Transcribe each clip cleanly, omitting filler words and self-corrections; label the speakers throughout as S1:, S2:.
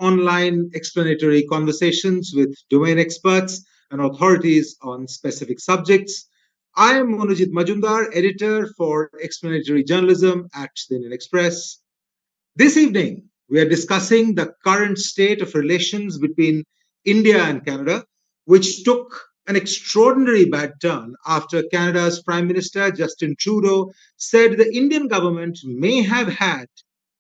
S1: online explanatory conversations with domain experts and authorities on specific subjects. I am Monojit Majumdar, editor for explanatory journalism at the Indian Express. This evening, we are discussing the current state of relations between India and Canada, which took an extraordinary bad turn after Canada's Prime Minister Justin Trudeau said the Indian government may have had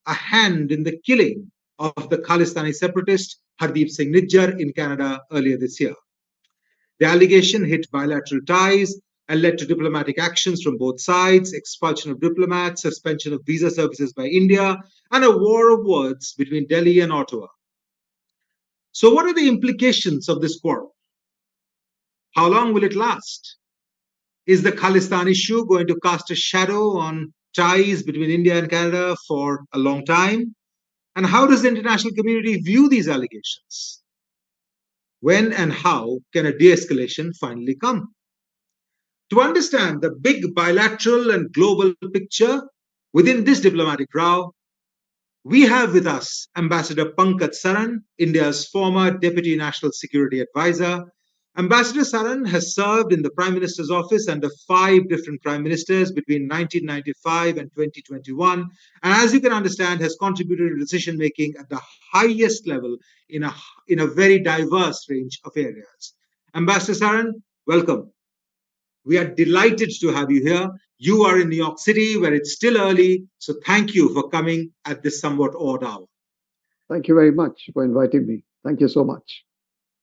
S1: a hand in the killing of the Khalistani separatist Hardeep Singh Nijjar in Canada earlier this year. The allegation hit bilateral ties and led to diplomatic actions from both sides, expulsion of diplomats, suspension of visa services by India, and a war of words between Delhi and Ottawa. So, what are the implications of this quarrel? How long will it last? Is the Khalistan issue going to cast a shadow on ties between India and Canada for a long time? And how does the international community view these allegations? When and how can a de-escalation finally come? To understand the big bilateral and global picture within this diplomatic row, we have with us Ambassador Pankaj Saran, India's former Deputy National Security Advisor. Ambassador Saran has served in the Prime Minister's office under 5 different Prime Ministers between 1995 and 2021, and as you can understand, has contributed to decision making at the highest level in a very diverse range of areas. Ambassador Saran, welcome. We are delighted to have you here. You are in New York City, where it's still early, so thank you for coming at this somewhat odd hour.
S2: Thank you very much for inviting me. Thank you so much.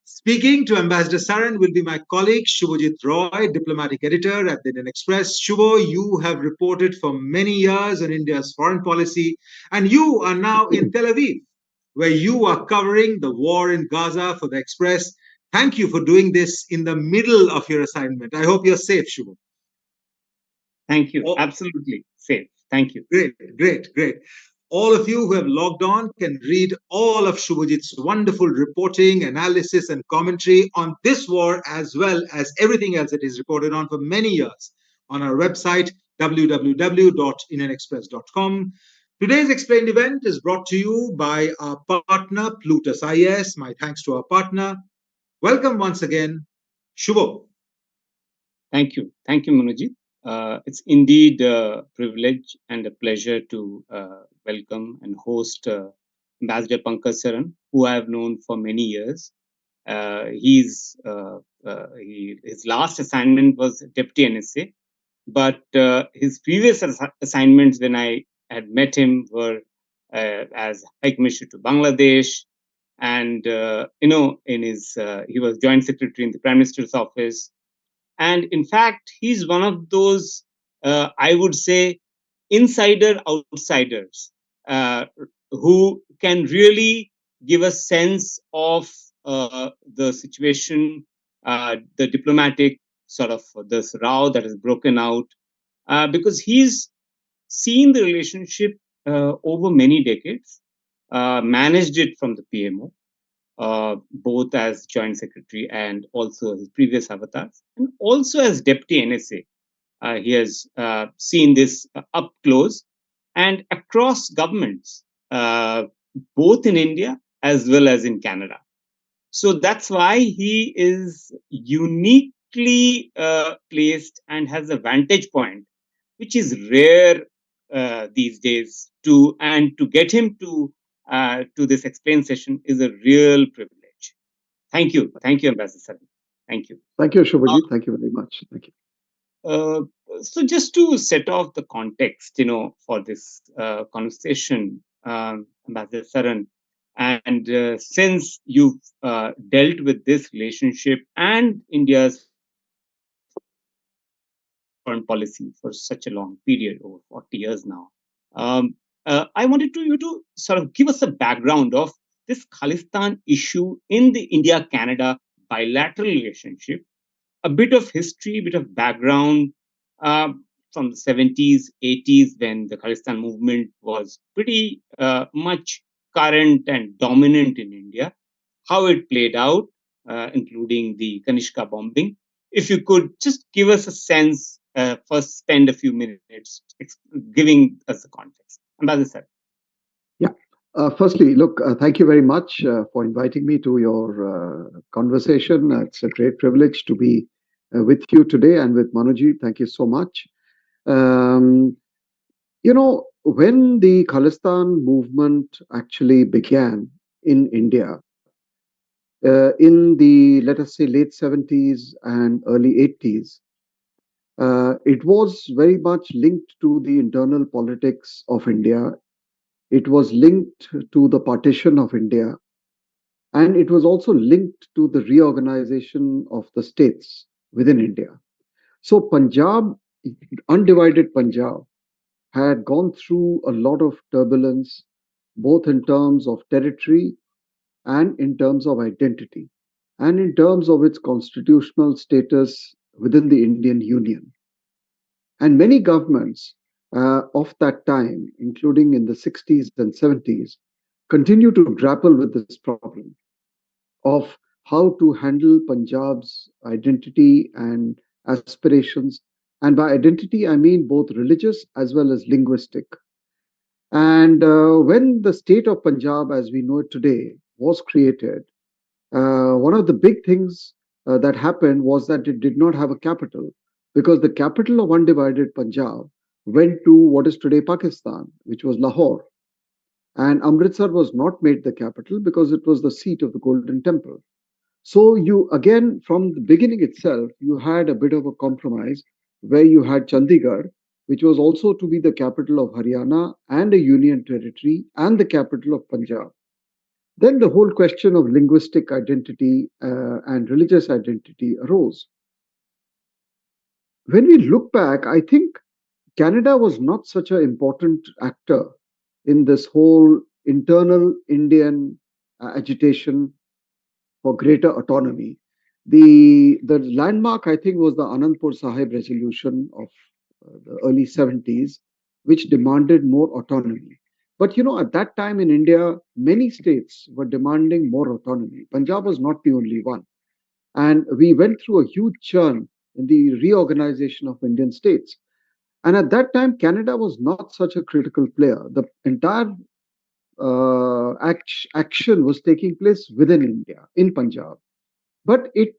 S1: Speaking to Ambassador Saran will be my colleague Shubhajit Roy, diplomatic editor at the Indian Express. Shubho, you have reported for many years on India's foreign policy, and you are now in Tel Aviv, where you are covering the war in Gaza for the Express. Thank you for doing this in the middle of your assignment. I hope you're safe, Shubho.
S3: Thank you. Absolutely safe. Thank you.
S1: Great. All of you who have logged on can read all of Shubhajit's wonderful reporting, analysis, and commentary on this war, as well as everything else that he's reported on for many years on our website, www.indianexpress.com. Today's explained event is brought to you by our partner, Plutus IS. My thanks to our partner. Welcome once again, Shubho.
S3: Thank you. Thank you, Manojit. It's indeed a privilege and a pleasure to welcome and host Ambassador Pankaj Saran, who I have known for many years. His last assignment was Deputy NSA, but his previous assignments when I had met him were as High Commissioner to Bangladesh, and he was Joint Secretary in the Prime Minister's office. And in fact, he's one of those, I would say, outsiders who can really give a sense of the situation, the diplomatic sort of this row that has broken out, because he's seen the relationship over many decades, managed it from the PMO. Both as Joint Secretary and also his previous avatars, and also as Deputy NSA. He has seen this up close and across governments, both in India as well as in Canada. So that's why he is uniquely placed and has a vantage point, which is rare these days. To get him to this explain session is a real privilege. Thank you, Ambassador Saran. Thank you.
S2: Thank you, Shubhajit. Thank you very much. Thank you.
S3: So just to set off the context, for this conversation, Ambassador Saran, and since you've dealt with this relationship and India's foreign policy for such a long period, over 40 years now, I wanted you to sort of give us a background of this Khalistan issue in the India-Canada bilateral relationship, a bit of history, a bit of background from the 70s, 80s, when the Khalistan movement was pretty much current and dominant in India, how it played out, including the Kanishka bombing. If you could just give us a sense, first spend a few minutes giving us the context. Ambassador.
S2: Yeah. Firstly, look, thank you very much for inviting me to your conversation. It's a great privilege to be with you today and with Manoji. Thank you so much. Um, when the Khalistan movement actually began in India, in the, let us say, late 70s and early 80s, it was very much linked to the internal politics of India. It was linked to the partition of India. And it was also linked to the reorganization of the states within India. So, Punjab, undivided Punjab, had gone through a lot of turbulence, both in terms of territory and in terms of identity, and in terms of its constitutional status within the Indian Union. And many governments of that time, including in the 60s and 70s, continue to grapple with this problem of how to handle Punjab's identity and aspirations. And by identity, I mean both religious as well as linguistic. And when the state of Punjab, as we know it today, was created, one of the big things that happened was that it did not have a capital, because the capital of undivided Punjab went to what is today Pakistan, which was Lahore. And Amritsar was not made the capital because it was the seat of the Golden Temple. So you again, from the beginning itself, you had a bit of a compromise where you had Chandigarh, which was also to be the capital of Haryana and a union territory and the capital of Punjab. Then the whole question of linguistic identity and religious identity arose. When we look back, I think Canada was not such an important actor in this whole internal Indian agitation for greater autonomy. The landmark, I think, was the Anandpur Sahib resolution of the early 70s, which demanded more autonomy. But at that time in India, many states were demanding more autonomy. Punjab was not the only one. And we went through a huge churn in the reorganization of Indian states. And at that time, Canada was not such a critical player. The entire action was taking place within India, in Punjab. But it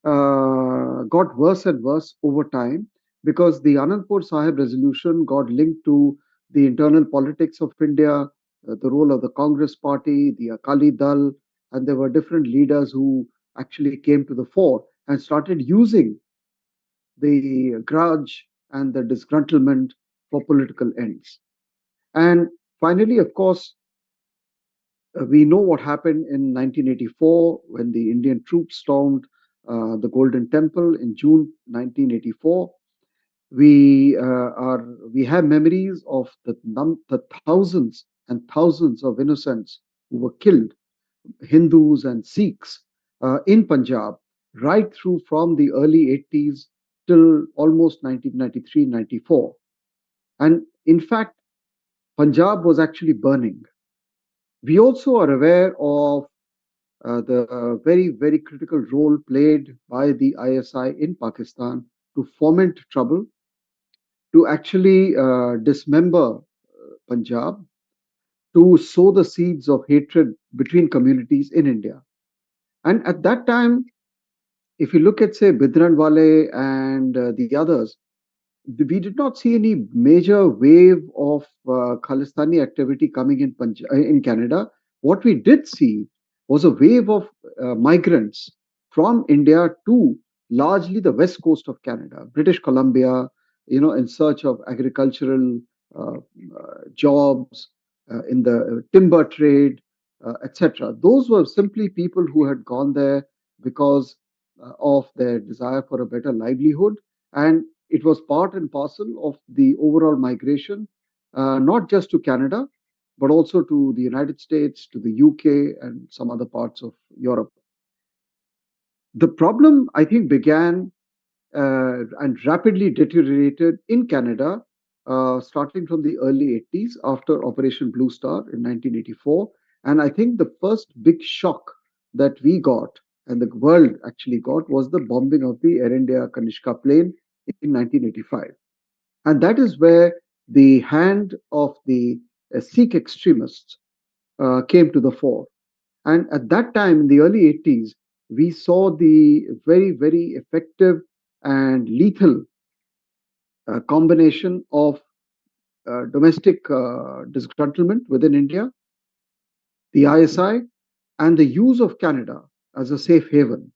S2: got worse and worse over time, because the Anandpur Sahib resolution got linked to the internal politics of India, the role of the Congress party, the Akali Dal, and there were different leaders who actually came to the fore and started using the grudge and the disgruntlement for political ends. And finally, of course, we know what happened in 1984 when the Indian troops stormed the Golden Temple in June 1984. We have memories of the thousands and thousands of innocents who were killed, Hindus and Sikhs, in Punjab, right through from the early 80s till almost 1993-94. And in fact, Punjab was actually burning. We also are aware of the very, very critical role played by the ISI in Pakistan to foment trouble, to actually dismember Punjab, to sow the seeds of hatred between communities in India. And at that time, if you look at, say, Bidranwale and the others, we did not see any major wave of Khalistani activity coming in Canada. What we did see was a wave of migrants from India to largely the west coast of Canada, British Columbia, in search of agricultural jobs, in the timber trade, etc. Those were simply people who had gone there because of their desire for a better livelihood, and it was part and parcel of the overall migration, not just to Canada, but also to the United States, to the UK, and some other parts of Europe. The problem, I think, began and rapidly deteriorated in Canada, starting from the early 80s after Operation Blue Star in 1984. And I think the first big shock that we got and the world actually got was the bombing of the Air India Kanishka plane in 1985. And that is where the hand of the Sikh extremists came to the fore. And at that time, in the early 80s, we saw the very, very effective and lethal combination of domestic disgruntlement within India, the ISI, and the use of Canada as a safe haven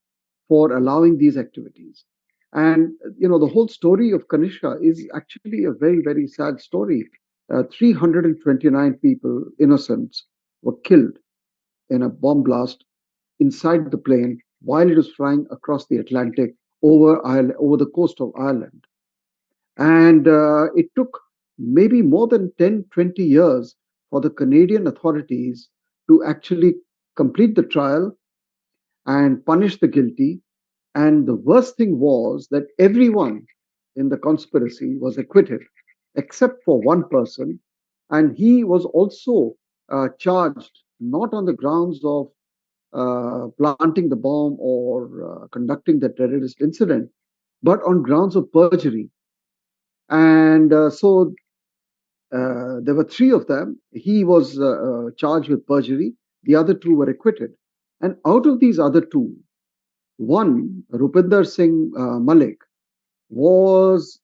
S2: for allowing these activities. And the whole story of Kanishka is actually a very, very sad story. 329 people, innocents, were killed in a bomb blast inside the plane while it was flying across the Atlantic over Ireland, over the coast of Ireland. And it took maybe more than 10, 20 years for the Canadian authorities to actually complete the trial and punish the guilty. And the worst thing was that everyone in the conspiracy was acquitted except for one person. And he was also charged not on the grounds of planting the bomb or conducting the terrorist incident, but on grounds of perjury. And so there were three of them. He was charged with perjury. The other two were acquitted. And out of these other two, one, Rupinder Singh Malik, was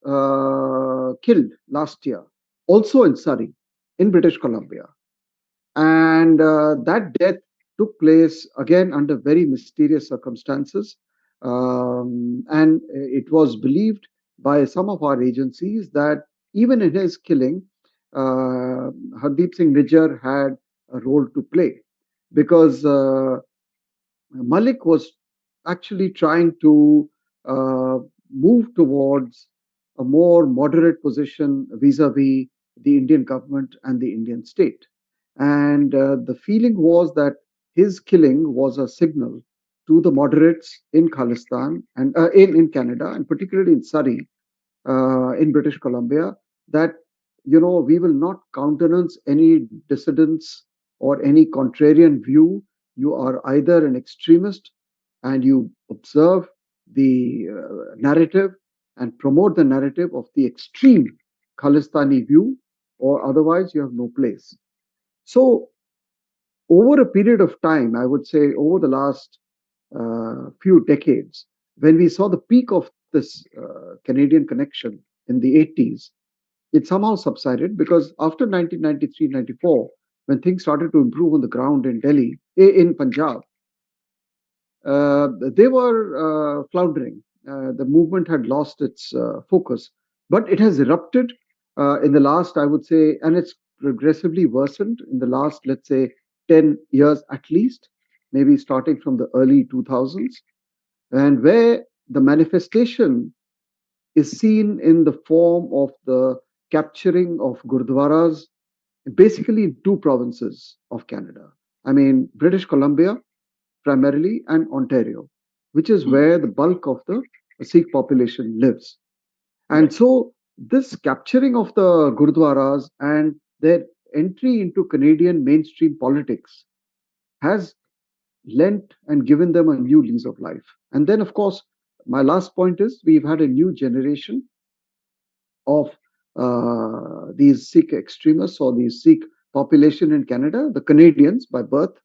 S2: killed last year, also in Surrey, in British Columbia. And that death took place again under very mysterious circumstances. And it was believed by some of our agencies that even in his killing, Hardeep Singh Nijjar had a role to play because Malik was actually trying to uh, move towards a more moderate position vis-a-vis the Indian government and the Indian state. And the feeling was that his killing was a signal to the moderates in Khalistan and in Canada, and particularly in Surrey, in British Columbia, that we will not countenance any dissidents or any contrarian view. You are either an extremist and you observe the narrative and promote the narrative of the extreme Khalistani view, or otherwise you have no place. So, over a period of time, I would say over the last few decades, when we saw the peak of this Canadian connection in the 80s, it somehow subsided because after 1993-94, when things started to improve on the ground in Delhi, in Punjab, they were floundering. The movement had lost its focus, but it has erupted in the last, I would say, and it's progressively worsened in the last, let's say, 10 years at least, maybe starting from the early 2000s, and where the manifestation is seen in the form of the capturing of gurdwaras, basically in two provinces of Canada. I mean, British Columbia primarily and Ontario, which is where the bulk of the Sikh population lives. And so this capturing of the gurdwaras and their entry into Canadian mainstream politics has lent and given them a new lease of life. And then, of course, my last point is we've had a new generation of these Sikh extremists or the Sikh population in Canada, the Canadians by birth,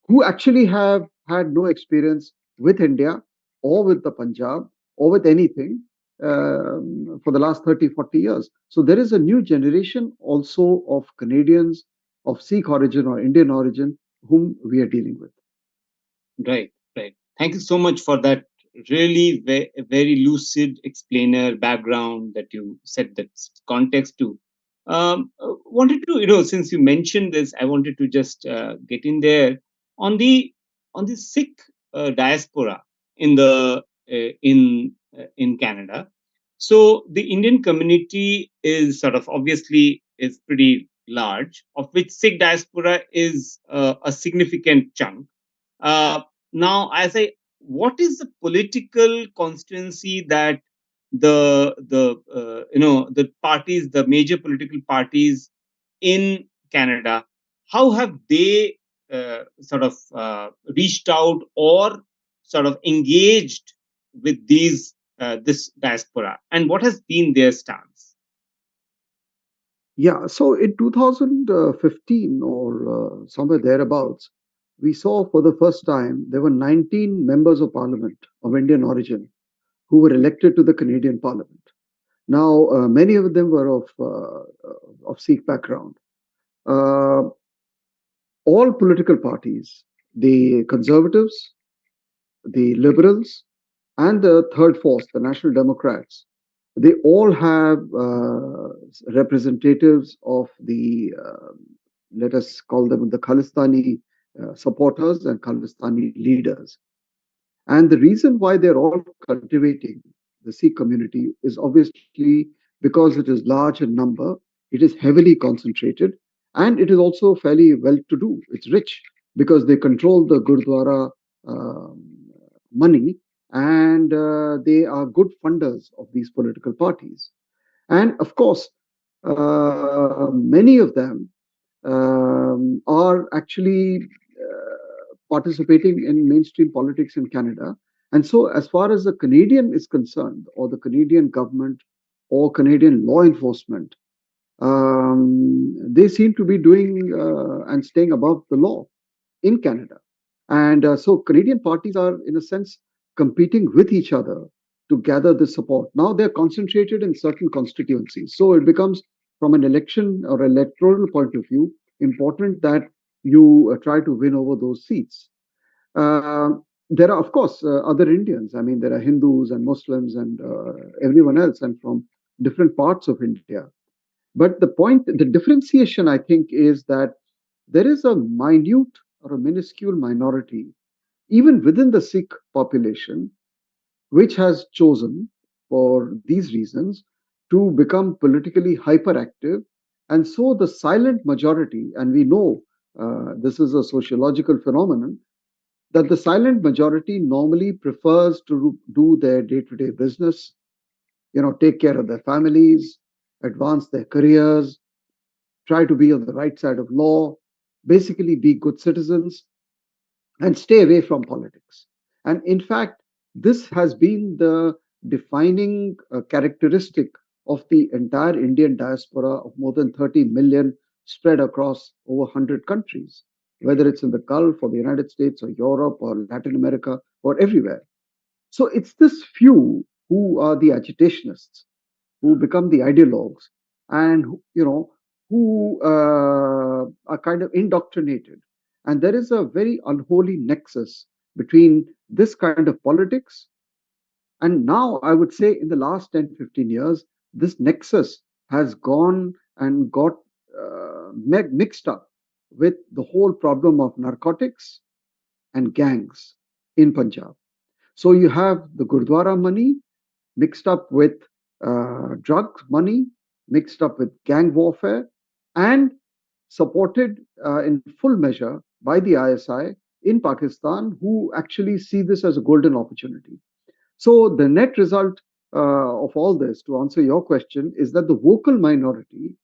S2: who actually have had no experience with India or with the Punjab or with anything for the last 30, 40 years. So there is a new generation also of Canadians of Sikh origin or Indian origin whom we are dealing with.
S3: Right, right. Thank you so much for that really very lucid explainer background that you set that context to. Wanted to, since you mentioned this, I wanted to just get in there on the Sikh diaspora in the in Canada. So the Indian community is sort of obviously is pretty large, of which Sikh diaspora is a significant chunk. Uh, Now, what is the political constituency that the parties, the major political parties in Canada, how have they sort of reached out or sort of engaged with this diaspora, and what has been their stance?
S2: Yeah, so in 2015 or somewhere thereabouts, we saw for the first time there were 19 members of parliament of Indian origin who were elected to the Canadian parliament. Now, many of them were of Sikh background. Uh, all political parties, the Conservatives, the Liberals, and the third force, the National Democrats, they all have representatives of the, let us call them the Khalistani supporters and Khalistani leaders. And the reason why they're all cultivating the Sikh community is obviously because it is large in number, it is heavily concentrated, and it is also fairly well to do. It's rich because they control the Gurdwara um, money and they are good funders of these political parties. And of course, many of them are actually participating in mainstream politics in Canada. And so, as far as the Canadian is concerned, or the Canadian government or Canadian law enforcement, they seem to be doing and staying above the law in Canada. And so Canadian parties are, in a sense, competing with each other to gather the support. Now they're concentrated in certain constituencies. So it becomes, from an election or electoral point of view, important that you try to win over those seats. Uh, there are, of course, other Indians. I mean, there are Hindus and Muslims and everyone else, and from different parts of India. But the point, the differentiation, I think, is that there is a minute or a minuscule minority, even within the Sikh population, which has chosen, for these reasons, to become politically hyperactive. And so the silent majority, and we know this is a sociological phenomenon, that the silent majority normally prefers to do their day to day business, take care of their families, advance their careers, try to be on the right side of law, basically be good citizens, and stay away from politics. And in fact, this has been the defining characteristic of the entire Indian diaspora of more than 30 million spread across over 100 countries, whether it's in the Gulf or the United States or Europe or Latin America or everywhere. So it's this few who are the agitationists, who become the ideologues, and who are kind of indoctrinated. And there is a very unholy nexus between this kind of politics, and now I would say in the last 10, 15 years, this nexus has gone and got mixed up with the whole problem of narcotics and gangs in Punjab. So you have the Gurdwara money mixed up with drug money, mixed up with gang warfare, and supported in full measure by the ISI in Pakistan, who actually see this as a golden opportunity. So the net result of all this, to answer your question, is that the vocal minority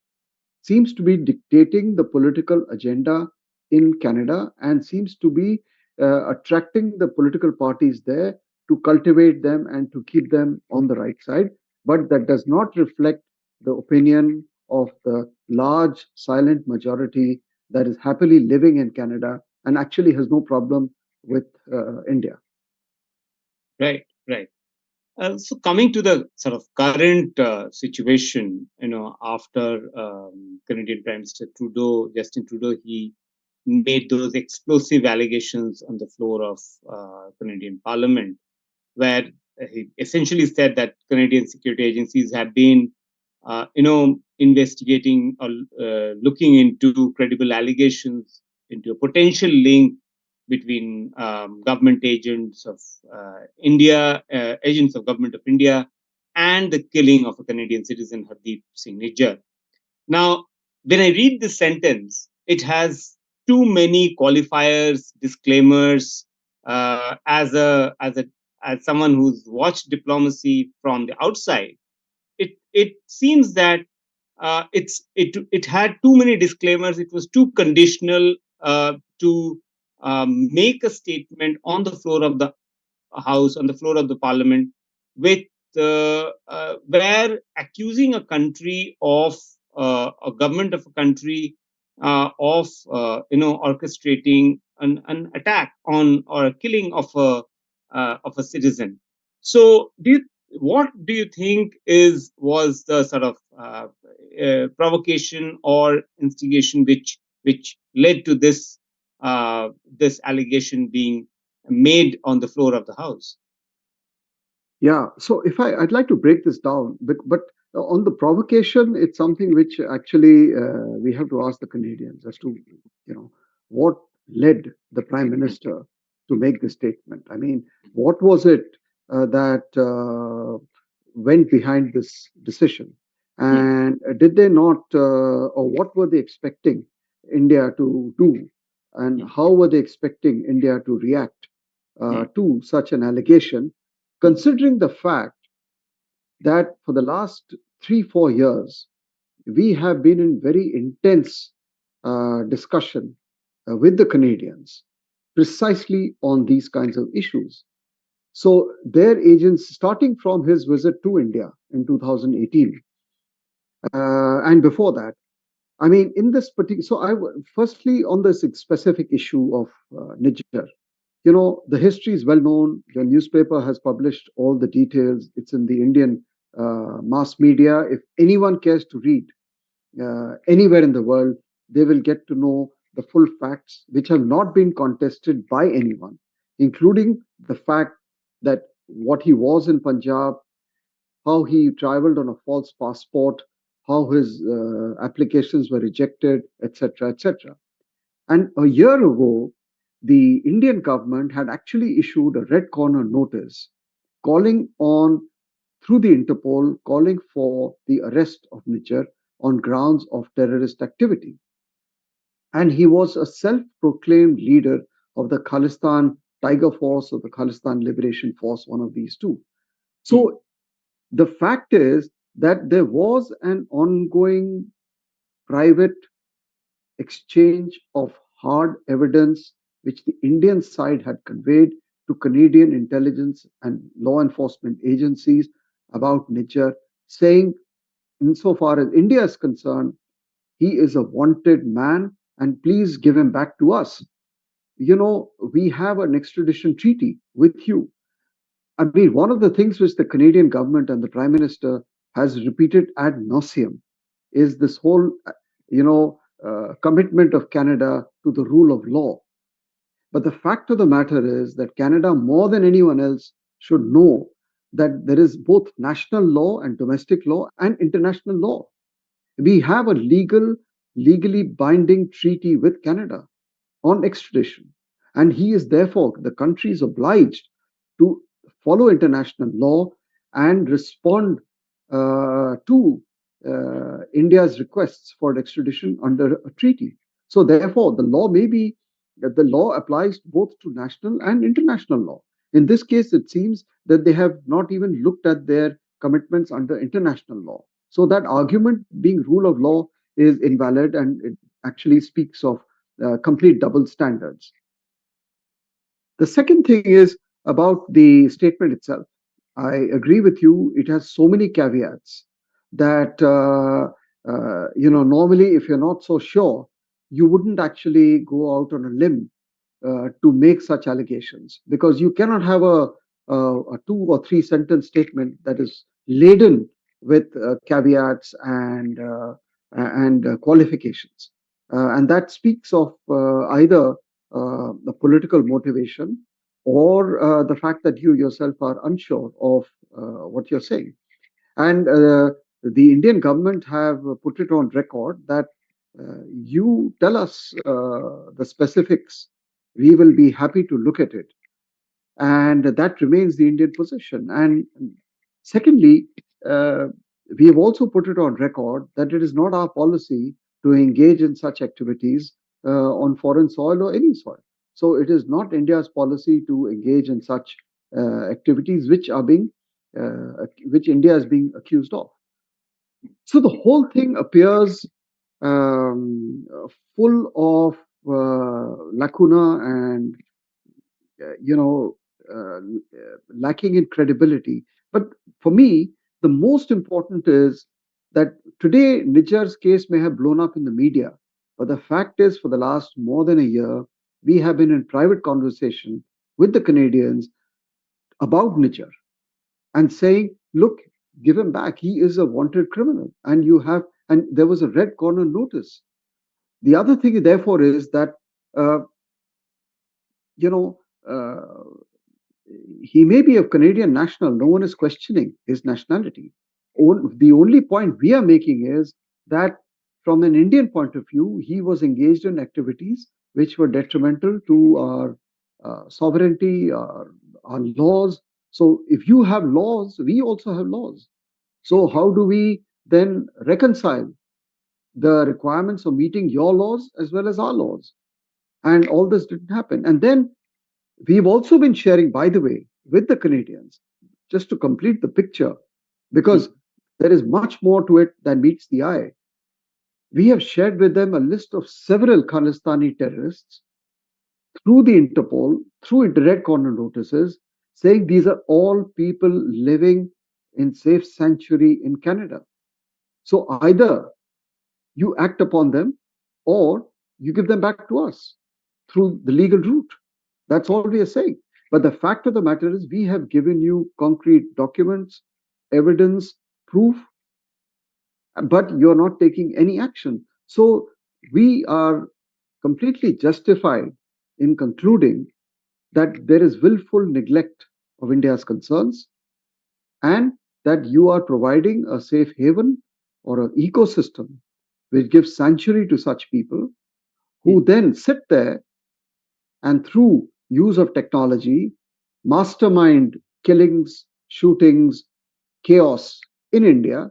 S2: seems to be dictating the political agenda in Canada and seems to be attracting the political parties there to cultivate them and to keep them on the right side. But that does not reflect the opinion of the large silent majority that is happily living in Canada and actually has no problem with India.
S3: Right, right. So coming to the sort of current situation, after Canadian Prime Minister Justin Trudeau, he made those explosive allegations on the floor of Canadian Parliament, where he essentially said that Canadian security agencies have been, investigating or looking into credible allegations into a potential link between government agents of agents of government of India, and the killing of a Canadian citizen, Hardeep Singh Nijjar. Now, when I read this sentence, it has too many qualifiers, disclaimers. As someone who's watched diplomacy from the outside, it seems that it had too many disclaimers. It was too conditional to make a statement on the floor of the House, on the floor of the Parliament, with where accusing a country of a government of a country of orchestrating an attack on or a killing of a citizen. So, what do you think was the sort of provocation or instigation which led to this allegation being made on the floor of the House?
S2: Yeah, so if I'd like to break this down, but on the provocation, it's something which actually we have to ask the Canadians as to, what led the Prime Minister to make this statement. I mean, what was it that went behind this decision? And did they not, or what were they expecting India to do? And how were they expecting India to react to such an allegation? Considering the fact that for the last 3-4 years, we have been in very intense discussion with the Canadians precisely on these kinds of issues. So, their agents, starting from his visit to India in 2018, and before that, I mean, in this particular, so firstly on this specific issue of Niger. The history is well known. The newspaper has published all the details. It's in the Indian mass media. If anyone cares to read anywhere in the world, they will get to know the full facts, which have not been contested by anyone, including the fact that what he was in Punjab, how he traveled on a false passport, how his applications were rejected, etc., etc. And a year ago, the Indian government had actually issued a red corner notice calling on, through the Interpol, calling for the arrest of Nijjar on grounds of terrorist activity. And he was a self proclaimed leader of the Khalistan Tiger Force or the Khalistan Liberation Force, one of these two. So the fact is that there was an ongoing private exchange of hard evidence which the Indian side had conveyed to Canadian intelligence and law enforcement agencies about Nijjar, saying, insofar as India is concerned, he is a wanted man and please give him back to us. We have an extradition treaty with you. I mean, one of the things which the Canadian government and the Prime Minister has repeated ad nauseum is this whole, commitment of Canada to the rule of law. But the fact of the matter is that Canada, more than anyone else, should know that there is both national law and domestic law and international law. We have a legally binding treaty with Canada on extradition. And he is therefore, the country is obliged to follow international law and respond to India's requests for extradition under a treaty. So therefore, the law applies both to national and international law. In this case, it seems that they have not even looked at their commitments under international law. So that argument being rule of law is invalid, and it actually speaks of complete double standards. The second thing is about the statement itself. I agree with you. It has so many caveats that, normally if you're not so sure, you wouldn't actually go out on a limb to make such allegations, because you cannot have a 2 or 3 sentence statement that is laden with caveats and qualifications. And that speaks of either the political motivation or the fact that you yourself are unsure of what you're saying. And the Indian government have put it on record that you tell us the specifics, we will be happy to look at it. And that remains the Indian position. And secondly, we have also put it on record that it is not our policy to engage in such activities on foreign soil or any soil. So it is not India's policy to engage in such activities which India is being accused of. So the whole thing appears full of lacuna and lacking in credibility. But for me, the most important is that today Nijjar's case may have blown up in the media, but the fact is, for the last more than a year, we have been in private conversation with the Canadians about Nijjar and saying, look, give him back. He is a wanted criminal. And there was a red corner notice. The other thing, therefore, is that, uh, you know, he may be a Canadian national. No one is questioning his nationality. The only point we are making is that from an Indian point of view, he was engaged in activities which were detrimental to our sovereignty, our laws. So if you have laws, we also have laws. So how do we then reconcile the requirements of meeting your laws as well as our laws? And all this didn't happen. And then we've also been sharing, by the way, with the Canadians, just to complete the picture, because there is much more to it than meets the eye. We have shared with them a list of several Khalistani terrorists through the Interpol, through direct corner notices, saying these are all people living in safe sanctuary in Canada. So either you act upon them or you give them back to us through the legal route. That's all we are saying. But the fact of the matter is, we have given you concrete documents, evidence, proof, but you're not taking any action. So we are completely justified in concluding that there is willful neglect of India's concerns and that you are providing a safe haven or an ecosystem which gives sanctuary to such people who then sit there and through use of technology mastermind killings, shootings, chaos in India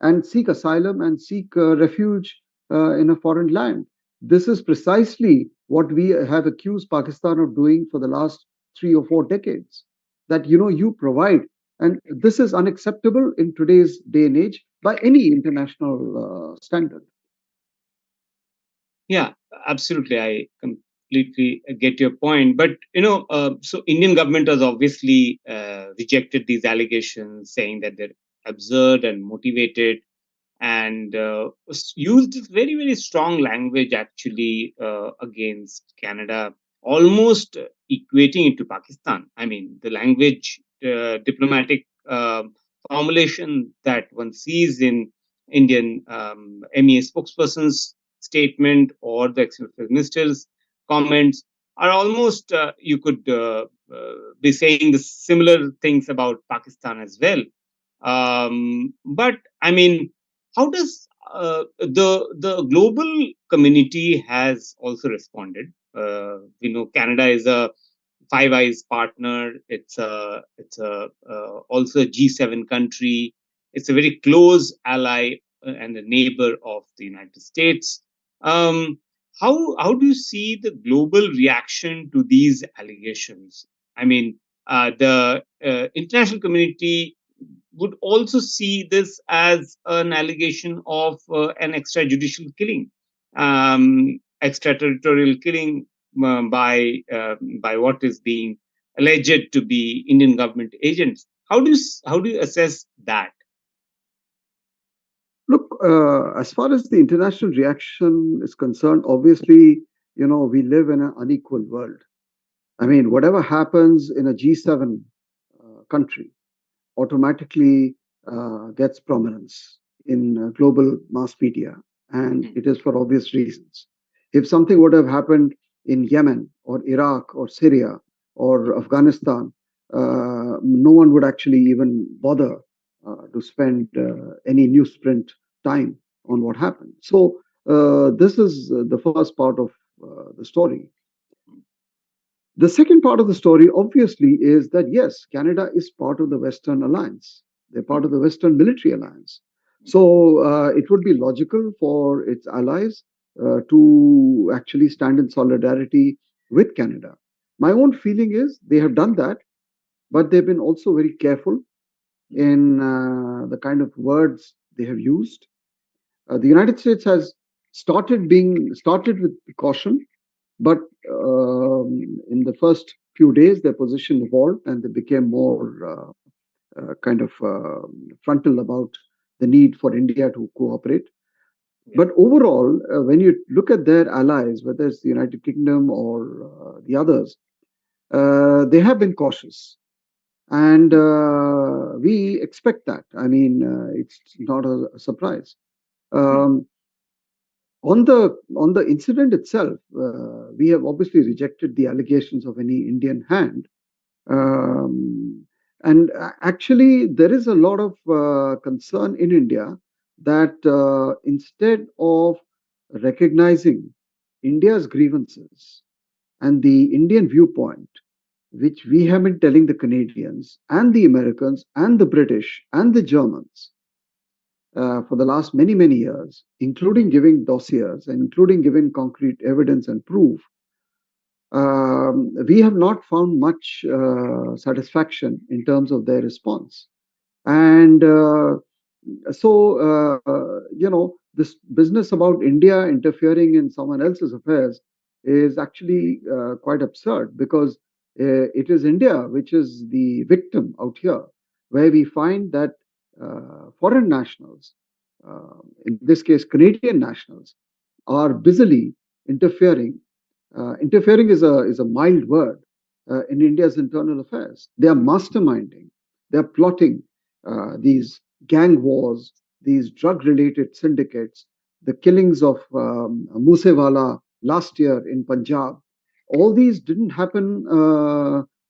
S2: and seek asylum and seek refuge in a foreign land. This is precisely what we have accused Pakistan of doing for the last 3 or 4 decades. That you provide, and this is unacceptable in today's day and age by any international standard.
S3: Yeah, absolutely. I completely get your point. But, so Indian government has obviously rejected these allegations, saying that they're absurd and motivated, and used this very, very strong language actually against Canada, almost equating it to Pakistan. I mean, the language, diplomatic formulation that one sees in Indian MEA spokesperson's statement or the executive minister's comments are almost, you could be saying the similar things about Pakistan as well. But I mean, how does the global community has also responded? Canada is a Five Eyes partner. It's also a G7 country. It's a very close ally and a neighbor of the United States. Um, how do you see the global reaction to these allegations? I mean, the international community would also see this as an allegation of an extrajudicial killing, extraterritorial killing by what is being alleged to be Indian government agents. How do you assess that?
S2: Look, as far as the international reaction is concerned, obviously, we live in an unequal world. I mean, whatever happens in a G7 country automatically gets prominence in global mass media, and it is for obvious reasons. If something would have happened in Yemen or Iraq or Syria or Afghanistan, no one would actually even bother to spend any newsprint time on what happened. So this is the first part of the story. The second part of the story, obviously, is that yes, Canada is part of the Western Alliance. They're part of the Western Military Alliance. So it would be logical for its allies to actually stand in solidarity with Canada. My own feeling is they have done that, but they've been also very careful in the kind of words they have used. The United States has started with caution, but in the first few days, their position evolved and they became more kind of frontal about the need for India to cooperate. But overall, when you look at their allies, whether it's the United Kingdom or the others, they have been cautious. And we expect that. I mean, it's not a surprise. On the incident itself, we have obviously rejected the allegations of any Indian hand. And actually, there is a lot of concern in India that instead of recognizing India's grievances and the Indian viewpoint, which we have been telling the Canadians and the Americans and the British and the Germans for the last many, many years, including giving dossiers and including giving concrete evidence and proof, we have not found much satisfaction in terms of their response. And this business about India interfering in someone else's affairs is actually quite absurd, because it is India which is the victim out here, where we find that foreign nationals, in this case Canadian nationals, are busily interfering. Interfering is a mild word in India's internal affairs. They are masterminding, they are plotting these gang wars, these drug-related syndicates, the killings of Moosewala last year in Punjab. All these didn't happen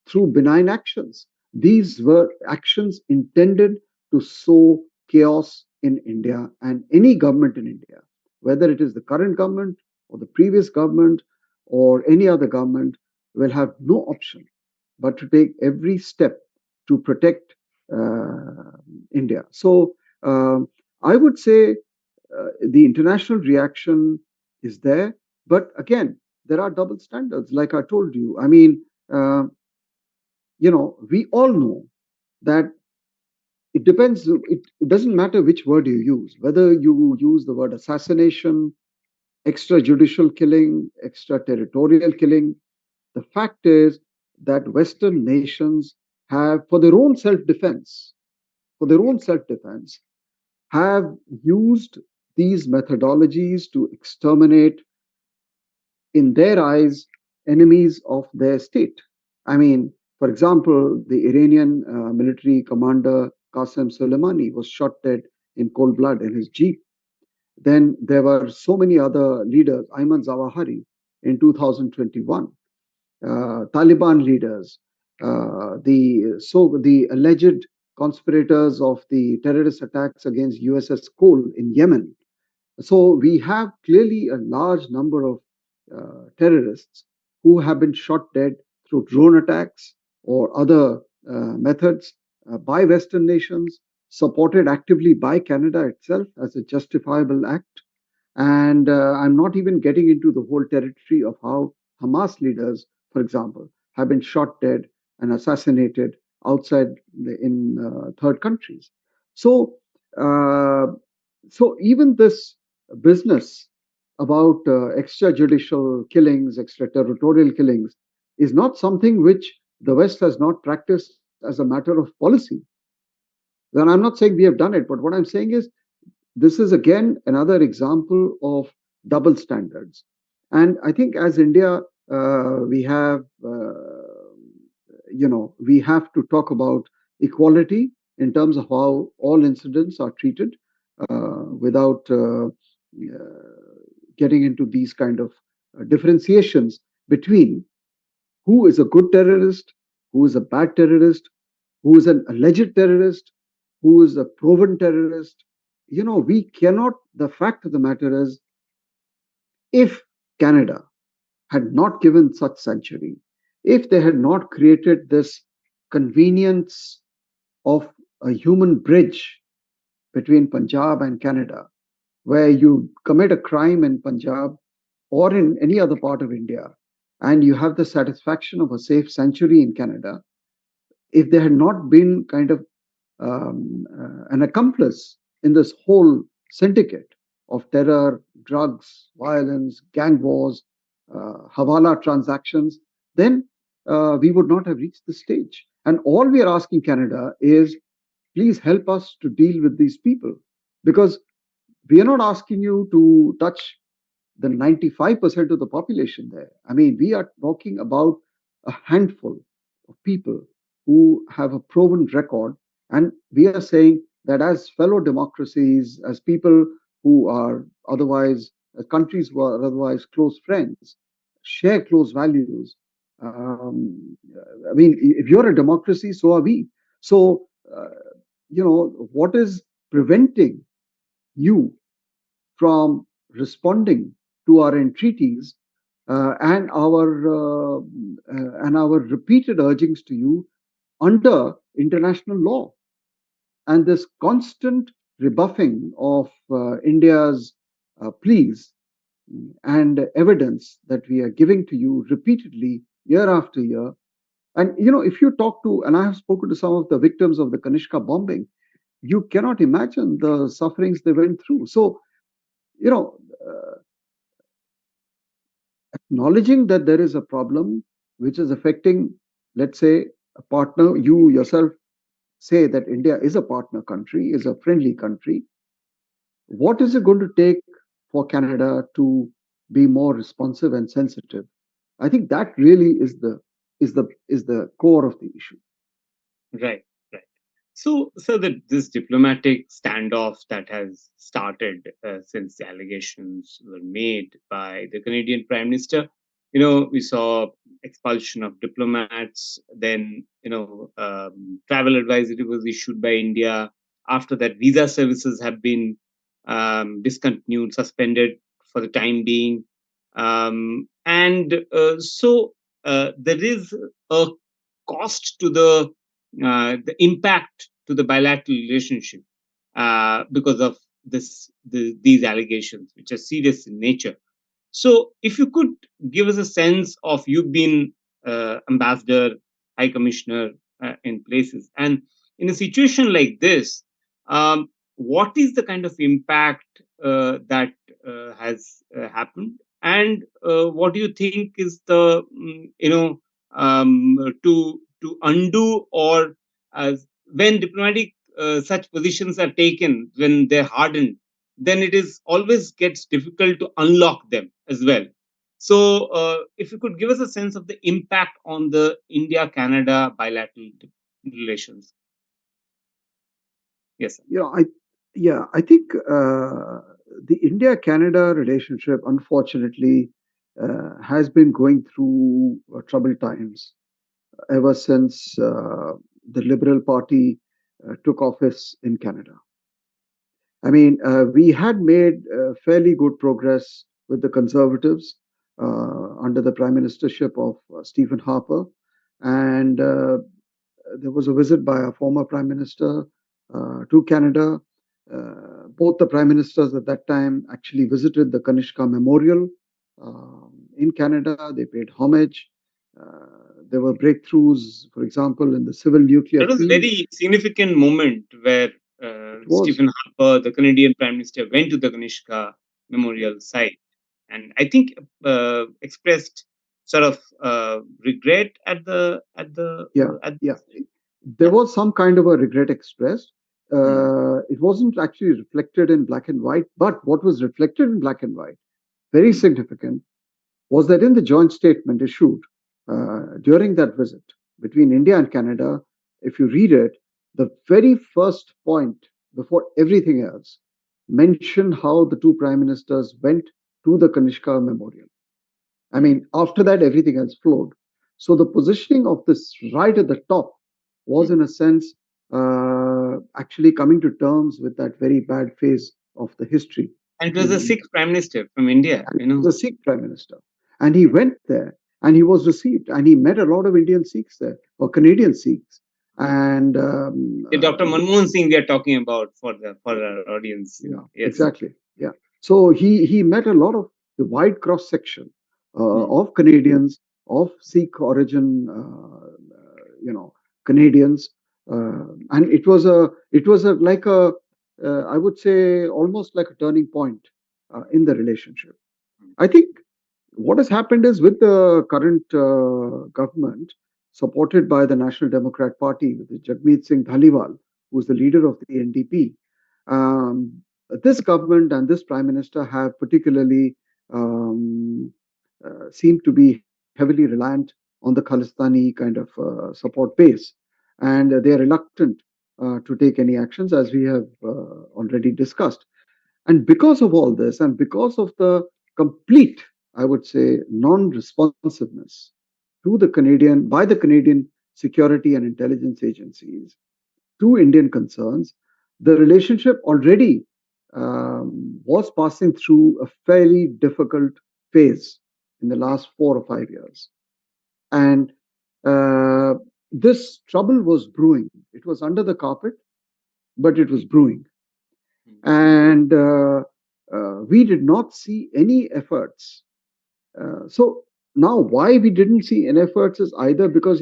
S2: through benign actions. These were actions intended to sow chaos in India and any government in India, whether it is the current government or the previous government or any other government, will have no option but to take every step to protect India. So I would say the international reaction is there, but again, there are double standards, like I told you. I mean, we all know that it depends. It doesn't matter which word you use, whether you use the word assassination, extrajudicial killing, extraterritorial killing. The fact is that Western nations have, for their own self-defense, have used these methodologies to exterminate, in their eyes, enemies of their state. I mean, for example, the Iranian military commander Qasem Soleimani was shot dead in cold blood in his jeep. Then there were so many other leaders, Ayman Zawahiri in 2021, Taliban leaders, the alleged conspirators of the terrorist attacks against USS Cole in Yemen. So we have clearly a large number of terrorists who have been shot dead through drone attacks or other methods by Western nations, supported actively by Canada itself as a justifiable act. And I'm not even getting into the whole territory of how Hamas leaders, for example, have been shot dead and assassinated outside in third countries. So, so even this business about extrajudicial killings, extraterritorial killings, is not something which the West has not practiced as a matter of policy. Then I'm not saying we have done it, but what I'm saying is this is again another example of double standards. And I think as India, we have, we have to talk about equality in terms of how all incidents are treated without getting into these kind of differentiations between who is a good terrorist, who is a bad terrorist, who is an alleged terrorist, who is a proven terrorist. We cannot, the fact of the matter is, if Canada had not given such sanctuary, if they had not created this convenience of a human bridge between Punjab and Canada, where you commit a crime in Punjab or in any other part of India, and you have the satisfaction of a safe sanctuary in Canada, if they had not been kind of an accomplice in this whole syndicate of terror, drugs, violence, gang wars, Hawala transactions, then we would not have reached this stage. And all we are asking Canada is, please help us to deal with these people. because we are not asking you to touch the 95% of the population there. I mean, we are talking about a handful of people who have a proven record. And we are saying that as fellow democracies, as people who are otherwise, as countries who are otherwise close friends, share close values. Um, I mean, if you're a democracy, so are we. So, what is preventing you from responding to our entreaties and our repeated urgings to you under international law, and this constant rebuffing of India's pleas and evidence that we are giving to you repeatedly year after year. And if you talk to, and I have spoken to some of the victims of the Kanishka bombing, you cannot imagine the sufferings they went through. So, acknowledging that there is a problem which is affecting, let's say, a partner, you yourself say that India is a partner country, is a friendly country. What is it going to take for Canada to be more responsive and sensitive? I think that really is the core of the issue.
S3: Right, right. So this diplomatic standoff that has started since the allegations were made by the Canadian Prime Minister, we saw expulsion of diplomats. Then, travel advisory was issued by India. After that, visa services have been discontinued, suspended for the time being. And there is a cost to the impact to the bilateral relationship because of these allegations, which are serious in nature. So, if you could give us a sense of, you've been ambassador, high commissioner in places, and in a situation like this, what is the kind of impact that has happened, and what do you think is the to undo, or when diplomatic such positions are taken, when they're hardened, then it is always gets difficult to unlock them as well. So, if you could give us a sense of the impact on the India-Canada bilateral relations. Yes, sir.
S2: I think the India-Canada relationship, unfortunately, has been going through troubled times ever since the Liberal Party took office in Canada. I mean, we had made fairly good progress with the Conservatives under the Prime Ministership of Stephen Harper, and there was a visit by a former Prime Minister to Canada. Both the Prime Ministers at that time actually visited the Kanishka Memorial in Canada. They paid homage. There were breakthroughs, for example, in the civil nuclear
S3: That was a
S2: field.
S3: very significant moment where Stephen Harper, the Canadian Prime Minister, went to the Kanishka Memorial site, and I think expressed sort of regret at the.
S2: There was some kind of a regret expressed. It wasn't actually reflected in black and white, but what was reflected in black and white, very significant, was that in the joint statement issued during that visit between India and Canada, if you read it, the very first point before everything else mentioned how the two prime ministers went to the Kanishka Memorial. I mean, after that, everything else flowed. So the positioning of this right at the top was, in a sense, actually coming to terms with that very bad phase of the history.
S3: And it was a Sikh Prime Minister from India.
S2: The Sikh Prime Minister. And he went there and he was received, and he met a lot of Indian Sikhs there, or Canadian Sikhs. And
S3: Dr. Manmohan Singh we are talking about for our audience.
S2: Yeah, yes. Exactly. Yeah. So he met a lot of the wide cross section of Canadians of Sikh origin, Canadians, and it was I would say almost like a turning point in the relationship. I think what has happened is, with the current government supported by the National Democrat Party with Jagmeet Singh Dhaliwal, who is the leader of the NDP, this government and this Prime Minister have particularly seem to be heavily reliant on the Khalistani kind of support base, and they are reluctant to take any actions, as we have already discussed. And because of all this, and because of the complete, I would say, non-responsiveness to the Canadian by the Canadian security and intelligence agencies to Indian concerns, the relationship already was passing through a fairly difficult phase in the last 4 or 5 years. And uh, this trouble was brewing. It was under the carpet, but it was brewing. And we did not see any efforts. So now, why we didn't see any efforts is either because,